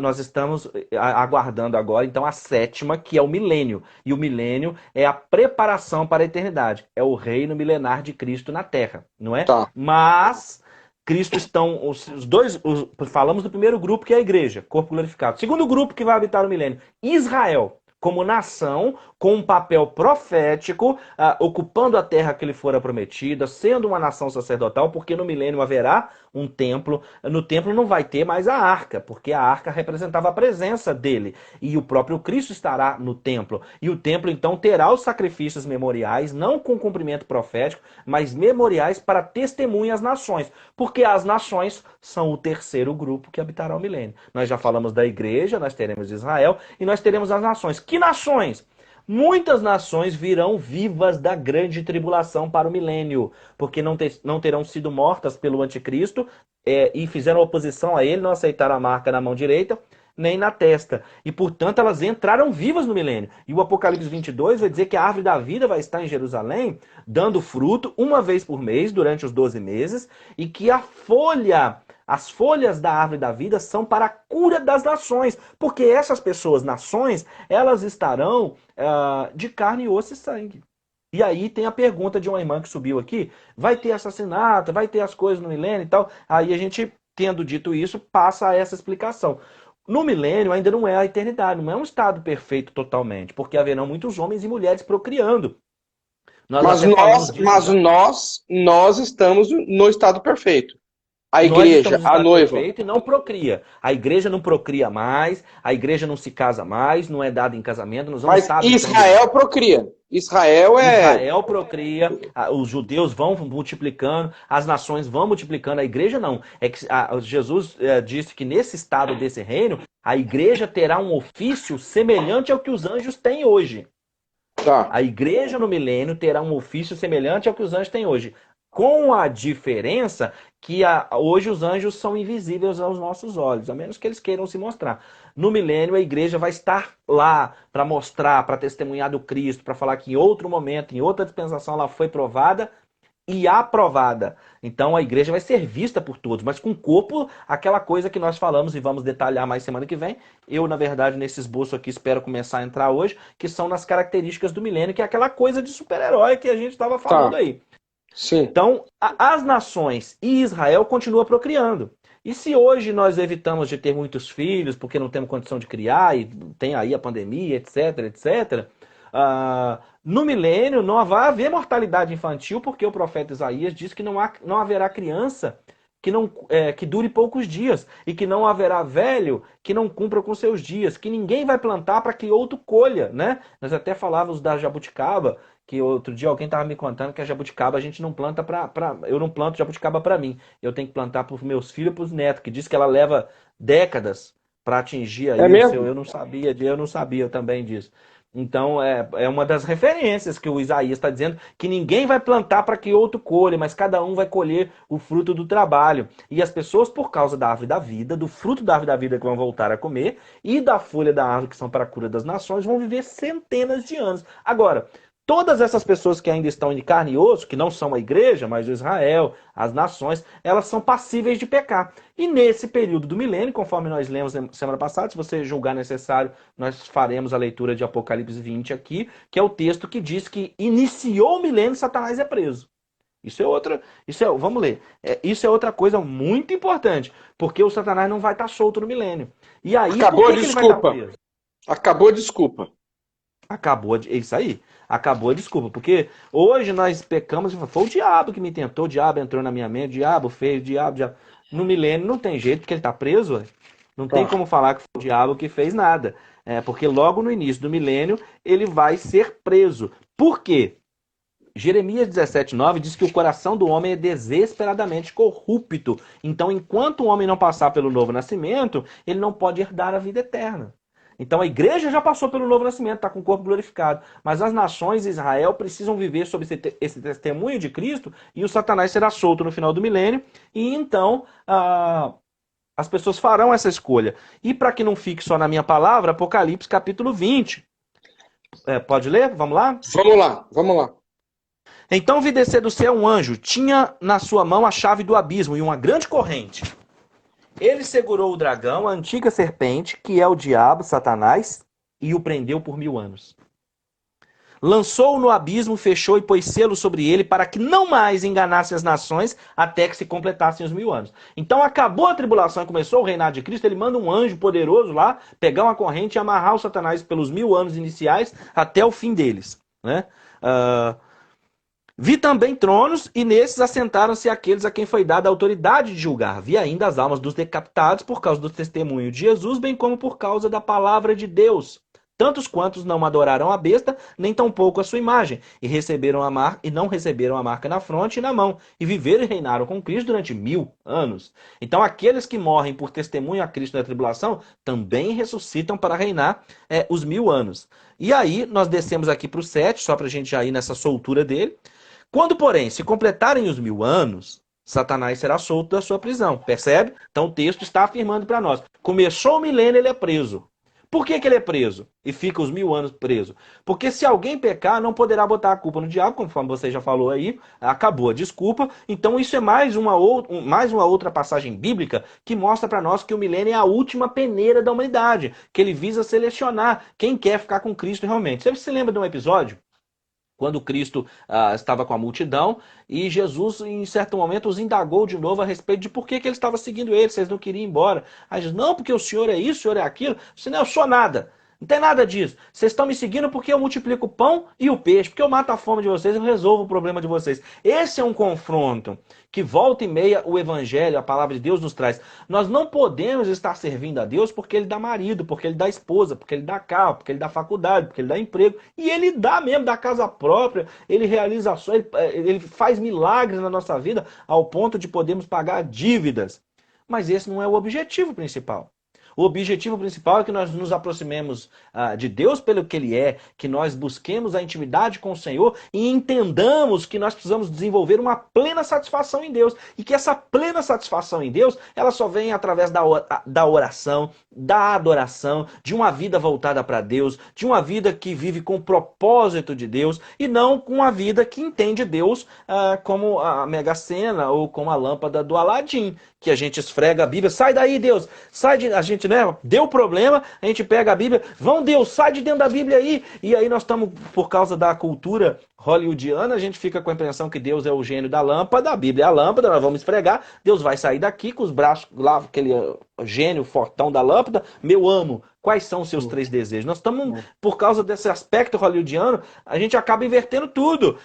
nós estamos aguardando agora, então, a sétima, que é o milênio. E o milênio é a preparação para a eternidade. É o reino milenar de Cristo na Terra, não é? Tá. Mas Cristo estão os dois, falamos do primeiro grupo que é a igreja, corpo glorificado. Segundo grupo que vai habitar o milênio, Israel. Como nação, com um papel profético, ocupando a terra que lhe fora prometida, sendo uma nação sacerdotal, porque no milênio haverá um templo. No templo não vai ter mais a arca, porque a arca representava a presença dele. E o próprio Cristo estará no templo. E o templo, então, terá os sacrifícios memoriais, não com cumprimento profético, mas memoriais para testemunhar às nações. Porque as nações são o terceiro grupo que habitará o milênio. Nós já falamos da igreja, nós teremos Israel e nós teremos as nações. Que nações? Muitas nações virão vivas da grande tribulação para o milênio, porque não terão sido mortas pelo anticristo e fizeram oposição a ele, não aceitaram a marca na mão direita, nem na testa. E, portanto, elas entraram vivas no milênio. E o Apocalipse 22 vai dizer que a árvore da vida vai estar em Jerusalém, dando fruto uma vez por mês, durante os 12 meses, e que as folhas da árvore da vida são para a cura das nações, porque essas pessoas, nações, elas estarão de carne, osso e sangue. E aí tem a pergunta de uma irmã que subiu aqui, vai ter assassinato, vai ter as coisas no milênio e tal. Aí a gente, tendo dito isso, passa a essa explicação. No milênio ainda não é a eternidade, não é um estado perfeito totalmente, porque haverão muitos homens e mulheres procriando. Nós Mas até falamos disso já. nós estamos no estado perfeito. A Nós igreja, estamos em a estado noiva. perfeito e não procria. A igreja não procria mais, a igreja não se casa mais, não é dada em casamento, nós vamos Mas estar habitando o Israel procria. Israel é. Israel procria, os judeus vão multiplicando, as nações vão multiplicando, a igreja não. É que Jesus disse que nesse estado desse reino, a igreja terá um ofício semelhante ao que os anjos têm hoje. Tá. A igreja no milênio terá um ofício semelhante ao que os anjos têm hoje. Com a diferença que hoje os anjos são invisíveis aos nossos olhos, a menos que eles queiram se mostrar. No milênio, a igreja vai estar lá para mostrar, para testemunhar do Cristo, para falar que em outro momento, em outra dispensação, ela foi provada e aprovada. Então a igreja vai ser vista por todos, mas com o corpo, aquela coisa que nós falamos e vamos detalhar mais semana que vem. Eu, na verdade, nesse esboço aqui, espero começar a entrar hoje, que são nas características do milênio, que é aquela coisa de super-herói que a gente estava falando Tá. aí. Sim. Então, as nações e Israel continuam procriando. E se hoje nós evitamos de ter muitos filhos porque não temos condição de criar, e tem aí a pandemia, etc, etc, no milênio não vai haver mortalidade infantil, porque o profeta Isaías diz que não haverá criança que dure poucos dias, e que não haverá velho que não cumpra com seus dias, que ninguém vai plantar para que outro colha, né? Nós até falávamos da jabuticaba, que outro dia alguém estava me contando que a jabuticaba a gente não planta eu não planto jabuticaba para mim. Eu tenho que plantar para os meus filhos e para os netos, que diz que ela leva décadas para atingir É aí o seu. mesmo? Eu não sabia também disso. Então é uma das referências que o Isaías está dizendo que ninguém vai plantar para que outro colha, mas cada um vai colher o fruto do trabalho. E as pessoas, por causa da árvore da vida, do fruto da árvore da vida que vão voltar a comer, e da folha da árvore que são para a cura das nações, vão viver centenas de anos. Agora, todas essas pessoas que ainda estão em carne e osso, que não são a igreja, mas o Israel, as nações, elas são passíveis de pecar. E nesse período do milênio, conforme nós lemos semana passada, se você julgar necessário, nós faremos a leitura de Apocalipse 20 aqui, que é o texto que diz que iniciou o milênio e Satanás é preso. Vamos ler. Isso é outra coisa muito importante, porque o Satanás não vai estar solto no milênio. E aí, Acabou por a que ele vai estar desculpa. preso? Acabou a desculpa. Isso aí. Acabou a desculpa. Porque hoje nós pecamos, foi o diabo que me tentou, o diabo entrou na minha mente, o diabo fez, o diabo. No milênio não tem jeito, porque ele está preso, ué. Não tem como falar que foi o diabo que fez nada. Porque logo no início do milênio ele vai ser preso. Por quê? Jeremias 17:9 diz que o coração do homem é desesperadamente corrupto. Então, enquanto o homem não passar pelo novo nascimento, ele não pode herdar a vida eterna. Então, a igreja já passou pelo novo nascimento, está com o corpo glorificado. Mas as nações de Israel precisam viver sob esse testemunho de Cristo e o Satanás será solto no final do milênio. E então, as pessoas farão essa escolha. E para que não fique só na minha palavra, Apocalipse capítulo 20. Pode ler? Vamos lá? Vamos lá. Então vi descer do céu um anjo, tinha na sua mão a chave do abismo e uma grande corrente. Ele segurou o dragão, a antiga serpente, que é o diabo, Satanás, e o prendeu por 1000 anos. Lançou-o no abismo, fechou e pôs selo sobre ele para que não mais enganasse as nações até que se completassem os 1000 anos. Então acabou a tribulação e começou o reinado de Cristo, ele manda um anjo poderoso lá, pegar uma corrente e amarrar o Satanás pelos 1000 anos iniciais até o fim deles. Né? Vi também tronos, e nesses assentaram-se aqueles a quem foi dada a autoridade de julgar. Vi ainda as almas dos decapitados por causa do testemunho de Jesus, bem como por causa da palavra de Deus. Tantos quantos não adoraram a besta, nem tampouco a sua imagem, e não receberam a marca na fronte e na mão, e viveram e reinaram com Cristo durante 1000 anos. Então aqueles que morrem por testemunho a Cristo na tribulação, também ressuscitam para reinar os 1000 anos. E aí nós descemos aqui para o 7, só para a gente já ir nessa soltura dele. Quando, porém, se completarem os 1000 anos, Satanás será solto da sua prisão. Percebe? Então o texto está afirmando para nós. Começou o milênio, ele é preso. Por que ele é preso e fica os 1000 anos preso? Porque se alguém pecar, não poderá botar a culpa no diabo, conforme você já falou aí, acabou a desculpa. Então isso é mais uma outra passagem bíblica que mostra para nós que o milênio é a última peneira da humanidade, que ele visa selecionar quem quer ficar com Cristo realmente. Você se lembra de um episódio? Quando Cristo estava com a multidão e Jesus, em certo momento, os indagou de novo a respeito de por que ele estava seguindo ele, vocês não queriam ir embora. Aí diz, não, porque o Senhor é isso, o Senhor é aquilo. Você não, eu sou nada. Não tem nada disso. Vocês estão me seguindo porque eu multiplico o pão e o peixe, porque eu mato a fome de vocês e eu resolvo o problema de vocês. Esse é um confronto que volta e meia o evangelho, a palavra de Deus nos traz. Nós não podemos estar servindo a Deus porque ele dá marido, porque ele dá esposa, porque ele dá carro, porque ele dá faculdade, porque ele dá emprego. E ele dá mesmo, dá casa própria, ele realiza ações, ele faz milagres na nossa vida ao ponto de podermos pagar dívidas. Mas esse não é o objetivo principal. O objetivo principal é que nós nos aproximemos de Deus pelo que Ele é, que nós busquemos a intimidade com o Senhor e entendamos que nós precisamos desenvolver uma plena satisfação em Deus. E que essa plena satisfação em Deus, ela só vem através da oração, da adoração, de uma vida voltada para Deus, de uma vida que vive com o propósito de Deus e não com uma vida que entende Deus como a Mega Sena ou como a lâmpada do Aladim, que a gente esfrega a Bíblia, sai daí Deus, a gente, né, deu problema, a gente pega a Bíblia, vão Deus, sai de dentro da Bíblia aí, e aí nós estamos, por causa da cultura hollywoodiana, a gente fica com a impressão que Deus é o gênio da lâmpada, a Bíblia é a lâmpada, nós vamos esfregar, Deus vai sair daqui com os braços lá, aquele gênio fortão da lâmpada, meu amo, quais são os seus 3 desejos? Nós estamos, por causa desse aspecto hollywoodiano, a gente acaba invertendo tudo.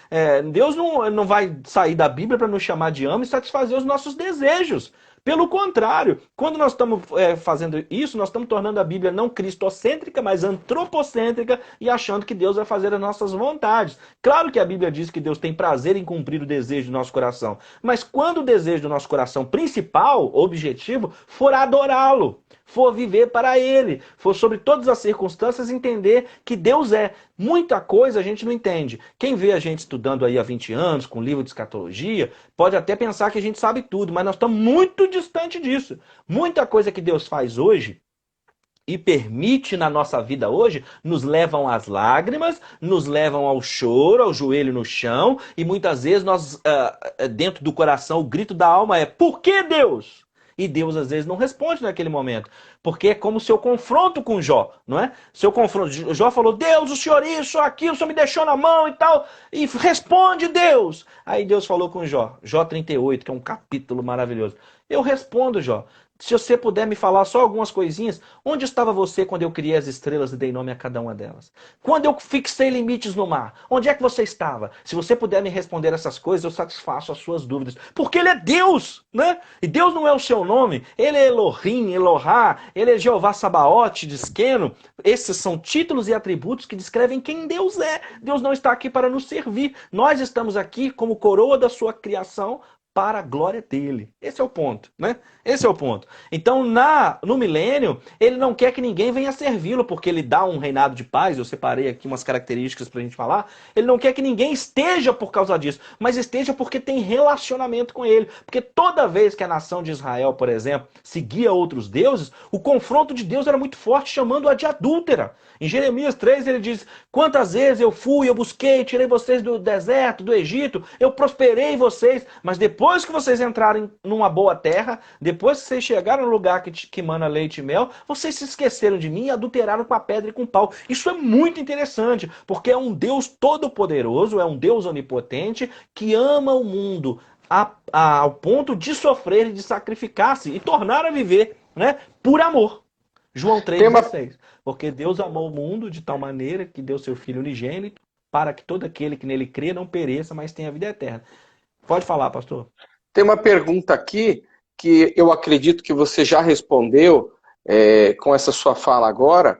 Deus não vai sair da Bíblia para nos chamar de amo e satisfazer os nossos desejos. Pelo contrário, quando nós estamos fazendo isso, nós estamos tornando a Bíblia não cristocêntrica, mas antropocêntrica e achando que Deus vai fazer as nossas vontades. Claro que a Bíblia diz que Deus tem prazer em cumprir o desejo do nosso coração, mas quando o desejo do nosso coração principal, objetivo, for adorá-lo, for viver para Ele, for sobre todas as circunstâncias entender que Deus é. Muita coisa a gente não entende. Quem vê a gente estudando aí há 20 anos, com livro de escatologia, pode até pensar que a gente sabe tudo, mas nós estamos muito distante disso. Muita coisa que Deus faz hoje e permite na nossa vida hoje, nos levam às lágrimas, nos levam ao choro, ao joelho no chão, e muitas vezes nós, dentro do coração, o grito da alma é: por que Deus? E Deus às vezes não responde naquele momento, porque é como o seu confronto com Jó, não é? Seu confronto, Jó falou: Deus, o senhor isso, aquilo, o senhor me deixou na mão e tal, e responde Deus. Aí Deus falou com Jó, Jó 38, que é um capítulo maravilhoso. Eu respondo, Jó. Se você puder me falar só algumas coisinhas, onde estava você quando eu criei as estrelas e dei nome a cada uma delas? Quando eu fixei limites no mar, onde é que você estava? Se você puder me responder essas coisas, eu satisfaço as suas dúvidas. Porque Ele é Deus, né? E Deus não é o seu nome. Ele é Elohim, Elohá, Ele é Jeová Sabaote, Disqueno. Esses são títulos e atributos que descrevem quem Deus é. Deus não está aqui para nos servir. Nós estamos aqui como coroa da sua criação, para a glória dele. Esse é o ponto, né? Esse é o ponto. Então, no milênio, ele não quer que ninguém venha servi-lo, porque ele dá um reinado de paz. Eu separei aqui umas características para a gente falar. Ele não quer que ninguém esteja por causa disso, mas esteja porque tem relacionamento com ele. Porque toda vez que a nação de Israel, por exemplo, seguia outros deuses, o confronto de Deus era muito forte, chamando-a de adúltera. Em Jeremias 3 ele diz: quantas vezes eu fui, eu busquei, tirei vocês do deserto, do Egito, eu prosperei vocês, mas depois que vocês entrarem numa boa terra, depois que vocês chegaram no lugar que mana leite e mel, vocês se esqueceram de mim e adulteraram com a pedra e com o pau. Isso é muito interessante, porque é um Deus todo-poderoso, é um Deus onipotente que ama o mundo ao ponto de sofrer e de sacrificar-se e tornar a viver, né, por amor. João 3,16. Porque Deus amou o mundo de tal maneira que deu seu Filho unigênito para que todo aquele que nele crê não pereça, mas tenha vida eterna. Pode falar, pastor. Tem uma pergunta aqui que eu acredito que você já respondeu com essa sua fala agora.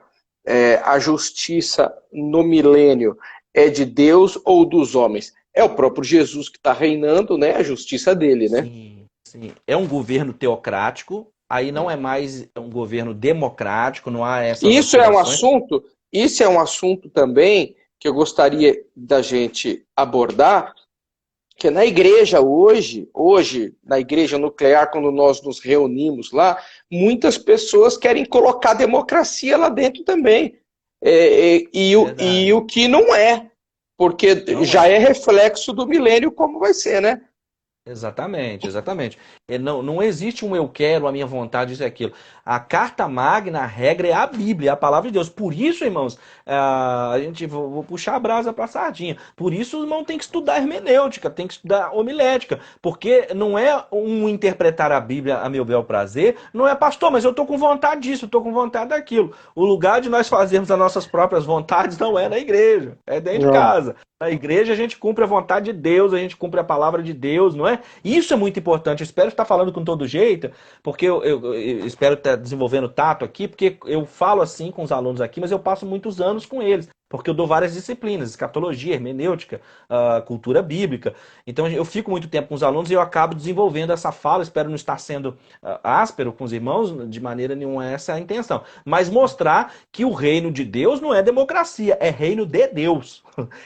A justiça no milênio é de Deus ou dos homens? É o próprio Jesus que está reinando, né? A justiça dele, né? Sim, sim. É um governo teocrático. Aí não é mais um governo democrático, não há essas Isso é um assunto também que eu gostaria da gente abordar, que na igreja hoje, na igreja nuclear, quando nós nos reunimos lá, muitas pessoas querem colocar democracia lá dentro também. E o que não é, porque Não já é. é reflexo do milênio como vai ser, né? Exatamente, exatamente. Não existe um eu quero, a minha vontade, isso e aquilo. A carta magna, a regra é a Bíblia, é a palavra de Deus. Por isso, irmãos, vou puxar a brasa para a sardinha. Por isso, o irmão tem que estudar hermenêutica, tem que estudar homilética. Porque não é um interpretar a Bíblia a meu bel prazer, não é, pastor, mas eu estou com vontade disso, eu estou com vontade daquilo. O lugar de nós fazermos as nossas próprias vontades não é na igreja, é dentro de casa. Na igreja a gente cumpre a vontade de Deus, a gente cumpre a palavra de Deus, não é? Isso é muito importante. Eu espero estar falando com todo jeito, porque eu espero estar desenvolvendo tato aqui, porque eu falo assim com os alunos aqui, mas eu passo muitos anos com eles. Porque eu dou várias disciplinas, escatologia, hermenêutica, cultura bíblica. Então eu fico muito tempo com os alunos e eu acabo desenvolvendo essa fala. Espero não estar sendo áspero com os irmãos, de maneira nenhuma essa é a intenção. Mas mostrar que o reino de Deus não é democracia, é reino de Deus.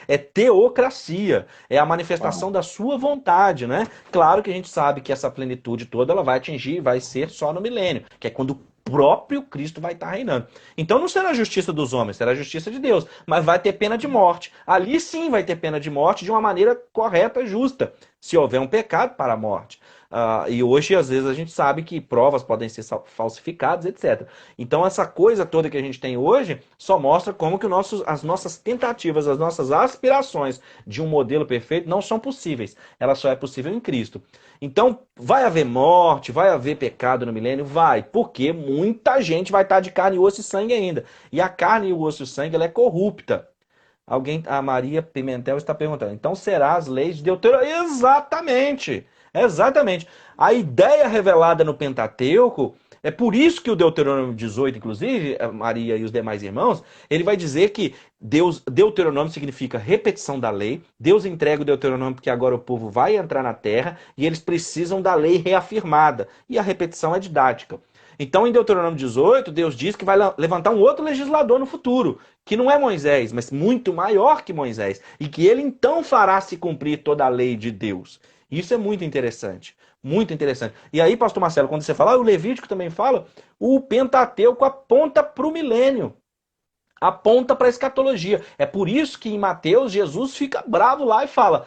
É teocracia, é a manifestação da sua vontade, né? Claro que a gente sabe que essa plenitude toda ela vai atingir, vai ser só no milênio, que é quando próprio Cristo vai estar reinando. Então não será a justiça dos homens, será a justiça de Deus. Mas vai ter pena de morte. Ali sim vai ter pena de morte de uma maneira correta, justa. Se houver um pecado para a morte. E hoje, às vezes, a gente sabe que provas podem ser falsificadas, etc. Então, essa coisa toda que a gente tem hoje só mostra como que as nossas tentativas, as nossas aspirações de um modelo perfeito não são possíveis. Ela só é possível em Cristo. Então, vai haver morte, vai haver pecado no milênio? Vai, porque muita gente vai estar de carne, osso e sangue ainda. E a carne, o osso e o sangue, ela é corrupta. A Maria Pimentel está perguntando, então será as leis de Deuteronômio? Exatamente! Exatamente. A ideia revelada no Pentateuco, é por isso que o Deuteronômio 18, inclusive, Maria e os demais irmãos, ele vai dizer que Deuteronômio significa repetição da lei. Deus entrega o Deuteronômio porque agora o povo vai entrar na terra e eles precisam da lei reafirmada. E a repetição é didática. Então, em Deuteronômio 18, Deus diz que vai levantar um outro legislador no futuro, que não é Moisés, mas muito maior que Moisés, e que ele então fará se cumprir toda a lei de Deus. Isso é muito interessante. Muito interessante. E aí, pastor Marcelo, quando você fala, o Levítico também fala, o Pentateuco aponta para o milênio. Aponta para a escatologia. É por isso que em Mateus, Jesus fica bravo lá e fala...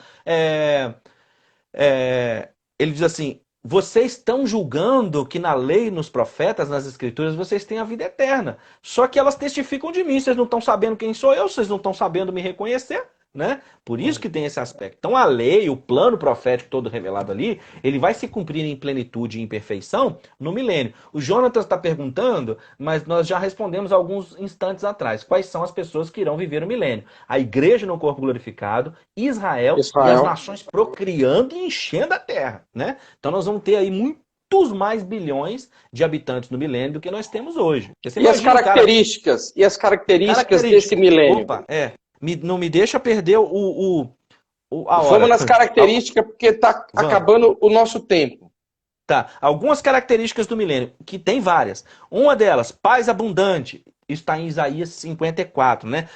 ele diz assim, vocês estão julgando que na lei, nos profetas, nas escrituras, vocês têm a vida eterna. Só que elas testificam de mim. Vocês não estão sabendo quem sou eu, vocês não estão sabendo me reconhecer. Né? Por isso que tem esse aspecto. Então a lei, o plano profético todo revelado ali, ele vai se cumprir em plenitude e em perfeição no milênio. O Jonatas está perguntando, mas nós já respondemos alguns instantes atrás. Quais são as pessoas que irão viver o milênio? A igreja no corpo glorificado, Israel. E as nações procriando e enchendo a terra. Né? Então nós vamos ter aí muitos mais bilhões de habitantes no milênio do que nós temos hoje. E as características? E as características desse milênio? Opa, não me deixa perder a hora. Vamos nas características, porque está acabando o nosso tempo. Tá. Algumas características do milênio, que tem várias. Uma delas, paz abundante. Isso está em Isaías 54, né?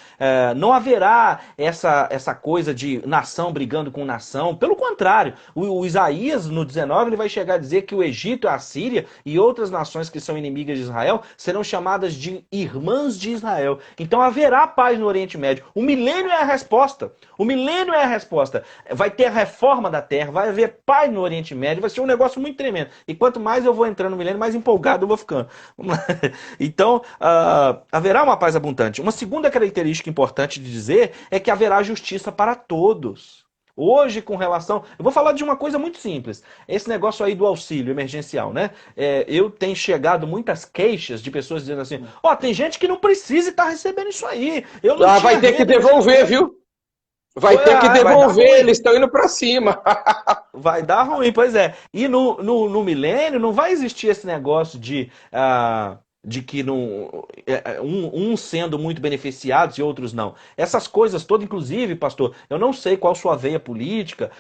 Não haverá essa coisa de nação brigando com nação. Pelo contrário, o Isaías, no 19, ele vai chegar a dizer que o Egito, a Síria e outras nações que são inimigas de Israel serão chamadas de irmãs de Israel. Então haverá paz no Oriente Médio. O milênio é a resposta. O milênio é a resposta. Vai ter a reforma da terra, vai haver paz no Oriente Médio, vai ser um negócio muito tremendo. E quanto mais eu vou entrando no milênio, mais empolgado eu vou ficando. Então, haverá uma paz abundante. Uma segunda característica importante de dizer é que haverá justiça para todos. Hoje, com relação... Eu vou falar de uma coisa muito simples. Esse negócio aí do auxílio emergencial, né? Eu tenho chegado muitas queixas de pessoas dizendo assim, tem gente que não precisa estar recebendo isso aí. Eu não vai ter que devolver, viu? Vai ter que devolver, eles estão indo para cima. Vai dar ruim, pois é. E no milênio não vai existir esse negócio de que uns sendo muito beneficiados e outros não. Essas coisas todas, inclusive, pastor, eu não sei qual sua veia política,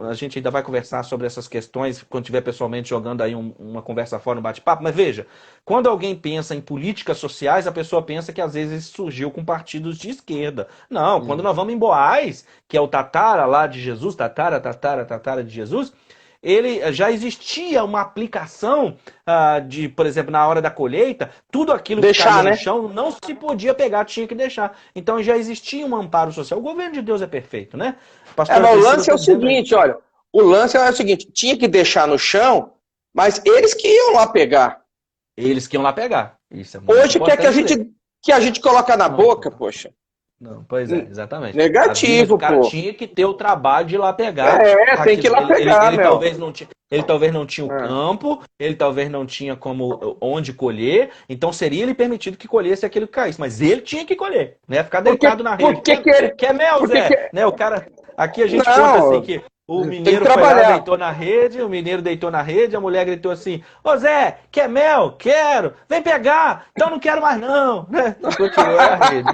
a gente ainda vai conversar sobre essas questões quando estiver pessoalmente jogando aí uma conversa fora, um bate-papo, mas veja, quando alguém pensa em políticas sociais, a pessoa pensa que às vezes surgiu com partidos de esquerda. Não, quando nós vamos em Boaz, que é o tatara lá de Jesus, tatara de Jesus, ele já existia uma aplicação de, por exemplo, na hora da colheita, tudo aquilo que caía no chão não se podia pegar, tinha que deixar. Então já existia um amparo social. O governo de Deus é perfeito, né? Mas o lance é o seguinte, olha, o lance é o seguinte, tinha que deixar no chão, mas eles que iam lá pegar. Eles que iam lá pegar. Isso é muito Hoje quer que a gente coloca na boca, poxa. Não, pois é, exatamente. Negativo, o cara tinha que ter o trabalho de ir lá pegar. Tem que ir lá pegar, ele talvez não tinha o campo, ele talvez não tinha onde colher, então seria ele permitido que colhesse aquilo que caísse, mas ele tinha que colher, né? Ficar deitado na rede. Quer mel, Zé? Né? O cara, aqui a gente conta assim que o mineiro foi lá, deitou na rede, a mulher gritou assim, ô Zé, quer mel? Quero, vem pegar, então não quero mais não, né? Continuou a rede,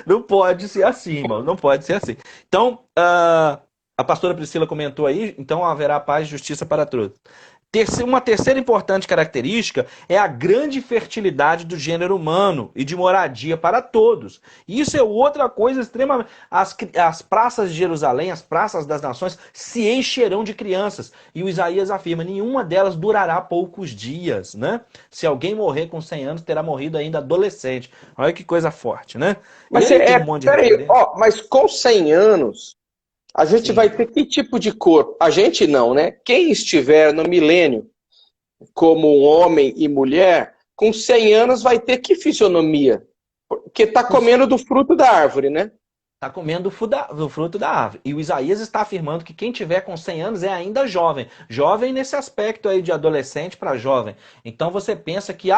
não pode ser assim, irmão. Não pode ser assim. Então, a pastora Priscila comentou aí, então haverá paz e justiça para todos. Uma terceira importante característica é a grande fertilidade do gênero humano e de moradia para todos. Isso é outra coisa extremamente... As praças de Jerusalém, as praças das nações, se encherão de crianças. E o Isaías afirma, nenhuma delas durará poucos dias, né? Se alguém morrer com 100 anos, terá morrido ainda adolescente. Olha que coisa forte, né? Mas mas com 100 anos... A gente vai ter que tipo de corpo? A gente não, né? Quem estiver no milênio como um homem e mulher, com 100 anos vai ter que fisionomia? Porque está comendo do fruto da árvore, né? Está comendo do fruto da árvore. E o Isaías está afirmando que quem tiver com 100 anos é ainda jovem. Jovem nesse aspecto aí de adolescente para jovem. Então você pensa que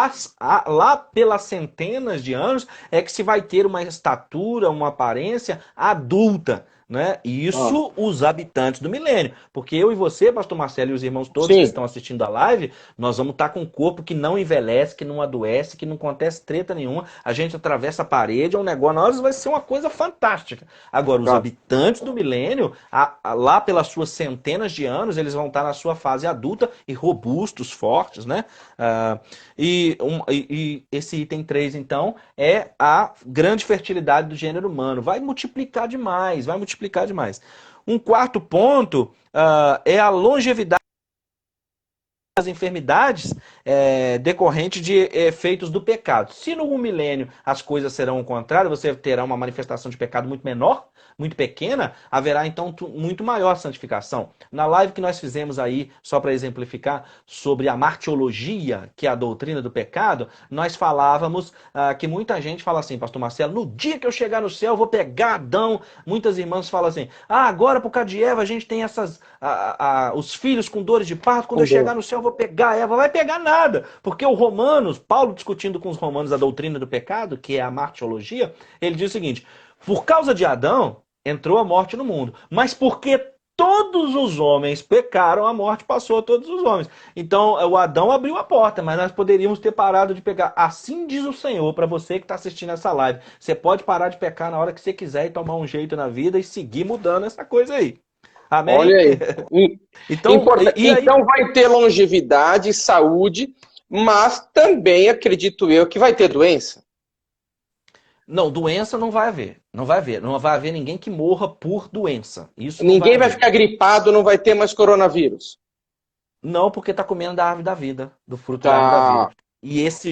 lá pelas centenas de anos é que se vai ter uma estatura, uma aparência adulta. né? Ah, Isso os habitantes do milênio. Porque eu e você, pastor Marcelo, e os irmãos todos que sim. estão assistindo a live, nós vamos estar com um corpo que não envelhece, que não adoece, que não acontece treta nenhuma. A gente atravessa a parede, é um negócio, nós vai ser uma coisa fantástica. Agora, os Ah, habitantes do milênio, lá pelas suas centenas de anos, eles vão estar na sua fase adulta e robustos, fortes, né? E esse item 3 então, é a grande fertilidade do gênero humano. Vai multiplicar demais, vai multiplicar demais. Um quarto ponto é a longevidade das enfermidades decorrentes de efeitos do pecado. Se no milênio as coisas serão o contrário, você terá uma manifestação de pecado muito menor, muito pequena, haverá então muito maior santificação. Na live que nós fizemos aí, só para exemplificar, sobre a martiologia, que é a doutrina do pecado, nós falávamos que muita gente fala assim, pastor Marcelo, no dia que eu chegar no céu, eu vou pegar Adão. Muitas irmãs falam assim, agora por causa de Eva a gente tem os filhos com dores de parto, quando eu chegar no céu eu vou pegar Eva. Vai pegar nada, porque o Romanos, Paulo discutindo com os romanos a doutrina do pecado, que é a martiologia, ele diz o seguinte, por causa de Adão, entrou a morte no mundo, mas porque todos os homens pecaram, a morte passou a todos os homens. Então, o Adão abriu a porta, mas nós poderíamos ter parado de pecar. Assim diz o Senhor, para você que está assistindo essa live. Você pode parar de pecar na hora que você quiser e tomar um jeito na vida e seguir mudando essa coisa aí. olha Amém? aí. Então, e aí? Então vai ter longevidade, saúde, mas também acredito eu que vai ter doença. Não, doença não vai haver. Não vai haver. Não vai haver ninguém que morra por doença. Isso não vai Ninguém vai haver. ficar gripado, não vai ter mais coronavírus. Não, porque está comendo da árvore da vida, do fruto da árvore da vida. Tá. E esse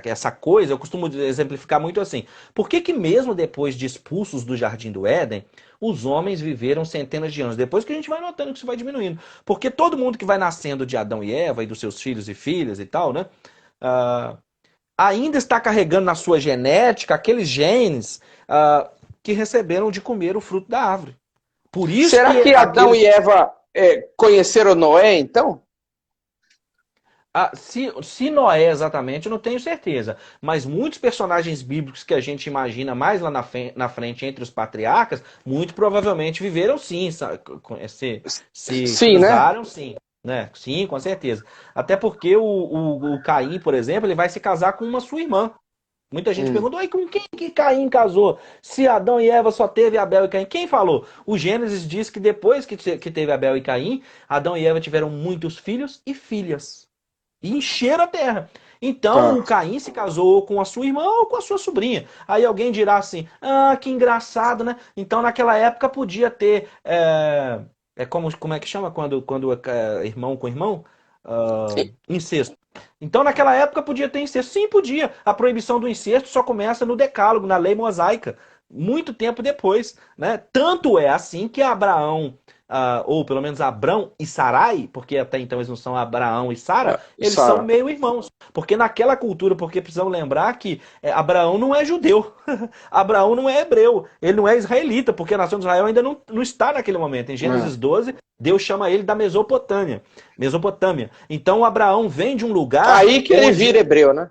essa coisa, eu costumo exemplificar muito assim. Por que que mesmo depois de expulsos do Jardim do Éden, os homens viveram centenas de anos? Depois que a gente vai notando que isso vai diminuindo. Porque todo mundo que vai nascendo de Adão e Eva e dos seus filhos e filhas e tal, né? ah, ainda está carregando na sua genética aqueles genes que receberam de comer o fruto da árvore. Por isso Será que que Adão e Eva conheceram Noé, então? se Noé exatamente, eu não tenho certeza. Mas muitos personagens bíblicos que a gente imagina mais lá na frente entre os patriarcas, muito provavelmente viveram sim, se Sim, né? cruzaram sim. Né? Sim, com certeza. Até porque o Caim, por exemplo, ele vai se casar com uma sua irmã. Muita gente Hum. perguntou, aí com quem que Caim casou? Se Adão e Eva só teve Abel e Caim, quem falou? O Gênesis diz que depois que teve Abel e Caim, Adão e Eva tiveram muitos filhos e filhas. E encheram a terra. Então Tá. o Caim se casou com a sua irmã ou com a sua sobrinha. Aí alguém dirá assim, que engraçado, né? Então naquela época podia ter... como é que chama quando é irmão com irmão? Incesto. Então, naquela época, podia ter incesto. Sim, podia. A proibição do incesto só começa no Decálogo, na lei mosaica, muito tempo depois. Né? Tanto é assim que Abraão, ou pelo menos Abrão e Sarai, porque até então eles não são Abraão e Sara, eles são Sara. meio irmãos. Porque naquela cultura, porque precisamos lembrar que Abraão não é judeu, Abraão não é hebreu, ele não é israelita, porque a nação de Israel ainda não está naquele momento. Em Gênesis 12, Deus chama ele da Mesopotâmia. Então Abraão vem de um lugar Aí que ele vira hebreu, né?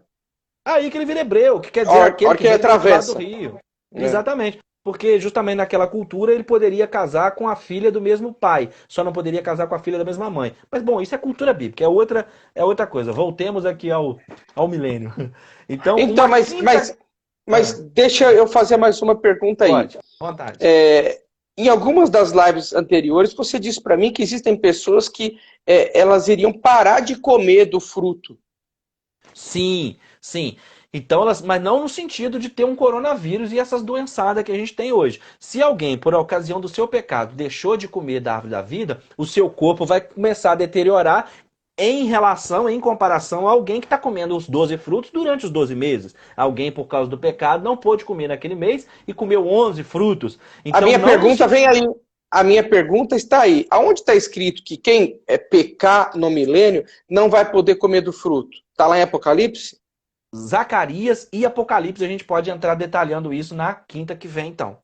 Aí que ele vira hebreu, que quer A dizer aquele hora que que ele vem do outro lado do atravessa. rio. É. Exatamente. Porque justamente naquela cultura ele poderia casar com a filha do mesmo pai, só não poderia casar com a filha da mesma mãe. Mas bom, isso é cultura bíblica, é outra coisa. Voltemos aqui ao milênio. Então, Então, uma quinta. mas Ah, deixa eu fazer mais uma pergunta aí. pode, à vontade. Em algumas das lives anteriores, você disse para mim que existem pessoas que elas iriam parar de comer do fruto. Sim, sim. Então, mas não no sentido de ter um coronavírus e essas doençadas que a gente tem hoje. Se alguém, por ocasião do seu pecado, deixou de comer da árvore da vida, o seu corpo vai começar a deteriorar em comparação a alguém que está comendo os 12 frutos durante os 12 meses. Alguém, por causa do pecado, não pôde comer naquele mês e comeu 11 frutos. A Então, minha não no pergunta vem sentido... aí. A minha pergunta está aí. Aonde está escrito que quem pecar no milênio não vai poder comer do fruto? Está lá em Apocalipse? Zacarias e Apocalipse, a gente pode entrar detalhando isso na quinta que vem, então.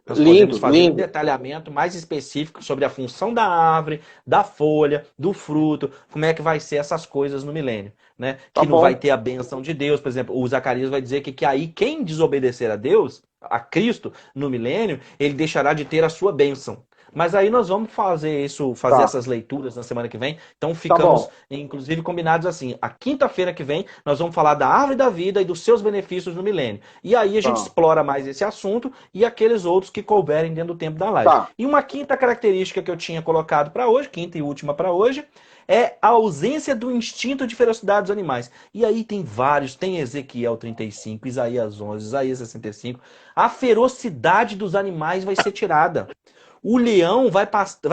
Nós podemos Lindo, fazer um lindo. detalhamento mais específico sobre a função da árvore, da folha, do fruto, como é que vai ser essas coisas no milênio, né? Tá Que não vai bom. ter a bênção de Deus, por exemplo, o Zacarias vai dizer que aí quem desobedecer a Deus a Cristo no milênio, ele deixará de ter a sua bênção. Mas aí nós vamos fazer Tá, essas leituras na semana que vem. Então tá ficamos, bom. inclusive, combinados assim. A quinta-feira que vem nós vamos falar da árvore da vida e dos seus benefícios no milênio. E aí a gente Tá, explora mais esse assunto e aqueles outros que couberem dentro do tempo da live. tá. E uma quinta característica que eu tinha colocado para hoje, quinta e última para hoje, é a ausência do instinto de ferocidade dos animais. E aí tem vários, tem Ezequiel 35, Isaías 11, Isaías 65. A ferocidade dos animais vai ser tirada. O leão vai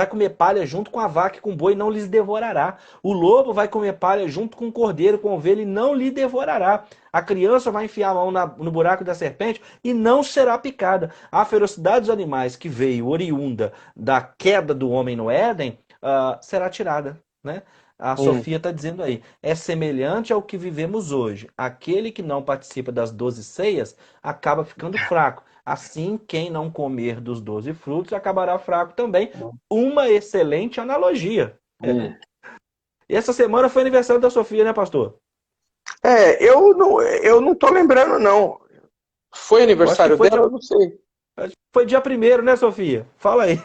comer palha junto com a vaca e com o boi e não lhes devorará. O lobo vai comer palha junto com o cordeiro, com a ovelha e não lhe devorará. A criança vai enfiar a mão no buraco da serpente e não será picada. A ferocidade dos animais que veio oriunda da queda do homem no Éden será tirada, né? A Hum. Sofia está dizendo aí, é semelhante ao que vivemos hoje. Aquele que não participa das 12 ceias acaba ficando fraco. Assim, quem não comer dos 12 frutos acabará fraco também. Uma excelente analogia. Hum. E essa semana foi aniversário da Sofia, né, pastor? Eu não tô lembrando, não. Foi Eu acho que aniversário foi dela? Eu não sei. foi dia 1º, né, Sofia? Fala aí.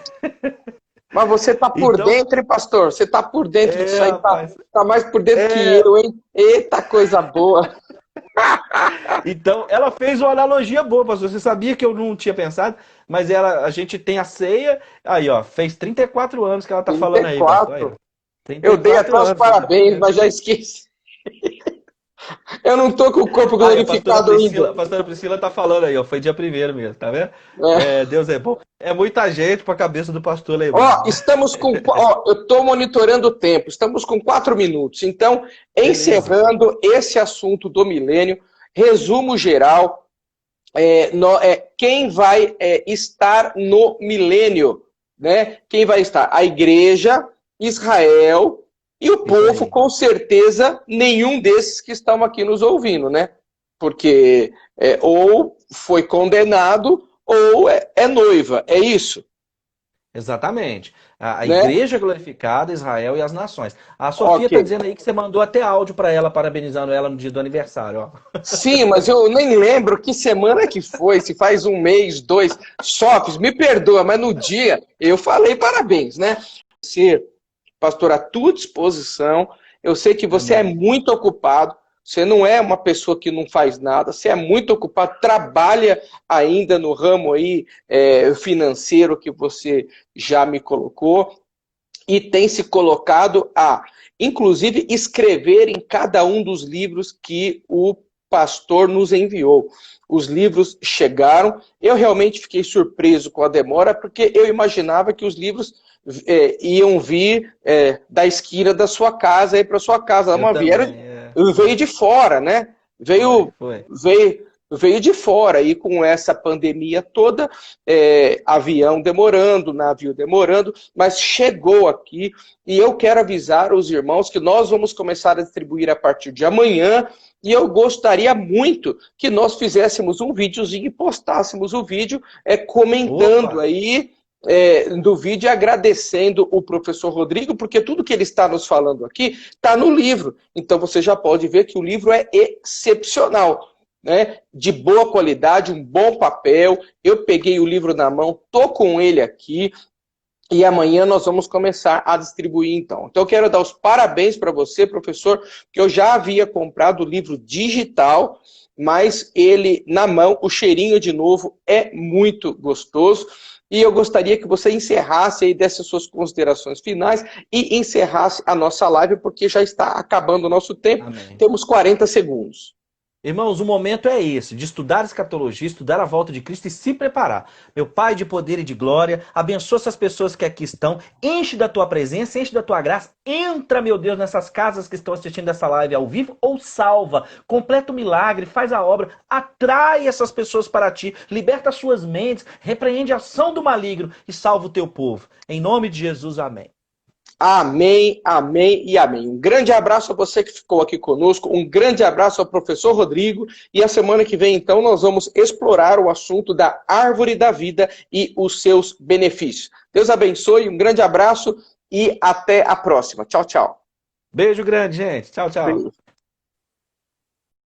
Mas você tá por Então, dentro, hein, pastor? Você tá por dentro disso aí, rapaz. tá mais por dentro que É, eu, hein? Eita, coisa boa. então, ela fez uma analogia boa, pastor. Você sabia que eu não tinha pensado, mas a gente tem a ceia. Aí, ó, fez 34 anos que ela tá falando aí, pastor. Aí, ó. 34. Eu dei até 34 os anos. parabéns, mas já esqueci. Eu não tô com o corpo Aí, a pastora glorificado Priscila, a ainda. pastora Priscila tá falando aí, ó. Foi dia 1º mesmo, tá vendo? É. Deus é bom. É muita gente pra cabeça do pastor lembrar. Ó, estamos com. Ó, eu estou monitorando o tempo. Estamos com 4 minutos. Então, Beleza. encerrando esse assunto do milênio, resumo geral. Quem vai estar no milênio, né? Quem vai estar? A igreja, Israel e o Isso povo, aí. com certeza, nenhum desses que estão aqui nos ouvindo, né? Porque ou foi condenado ou é noiva, é isso, Exatamente. A né? igreja glorificada, Israel e as nações. A Sofia Ok. está dizendo aí que você mandou até áudio para ela, parabenizando ela no dia do aniversário. Ó. Sim, mas eu nem lembro que semana que foi, se faz um mês, dois. Sofis, me perdoa, mas no dia eu falei parabéns, né? Ser pastor à tua disposição. Eu sei que você é Amém. muito ocupado. Você não é uma pessoa que não faz nada. Você é muito ocupado. Trabalha ainda no ramo aí financeiro que você já me colocou e tem se colocado a, inclusive, escrever em cada um dos livros que o pastor nos enviou. Os livros chegaram, eu realmente fiquei surpreso com a demora, porque eu imaginava que os livros iam vir da esquina da sua casa aí para sua casa, Eu mas vieram, também. veio de fora, né? Foi. Veio de fora, e com essa pandemia toda, avião demorando, navio demorando, mas chegou aqui, e eu quero avisar os irmãos que nós vamos começar a distribuir a partir de amanhã, e eu gostaria muito que nós fizéssemos um videozinho e postássemos o vídeo comentando Opa! aí do vídeo e agradecendo o professor Rodrigo, porque tudo que ele está nos falando aqui está no livro. Então você já pode ver que o livro é excepcional, né? De boa qualidade, um bom papel. Eu peguei o livro na mão, tô com ele aqui. E amanhã nós vamos começar a distribuir, então. Então, eu quero dar os parabéns para você, professor, que eu já havia comprado o livro digital, mas ele na mão, o cheirinho de novo é muito gostoso. E eu gostaria que você encerrasse aí dessas suas considerações finais e encerrasse a nossa live, porque já está acabando o nosso tempo. Amém. Temos 40 segundos. Irmãos, o momento é esse, de estudar escatologia, estudar a volta de Cristo e se preparar. Meu Pai de poder e de glória, abençoa essas pessoas que aqui estão, enche da tua presença, enche da tua graça, entra, meu Deus, nessas casas que estão assistindo essa live ao vivo ou salva, completa o milagre, faz a obra, atrai essas pessoas para ti, liberta as suas mentes, repreende a ação do maligno e salva o teu povo. Em nome de Jesus, amém. Amém, amém e amém. Um grande abraço a você que ficou aqui conosco, um grande abraço ao professor Rodrigo, e a semana que vem, então, nós vamos explorar o assunto da árvore da vida e os seus benefícios. Deus abençoe, um grande abraço e até a próxima. Tchau, tchau. Beijo grande, gente. Tchau, tchau. Beijo.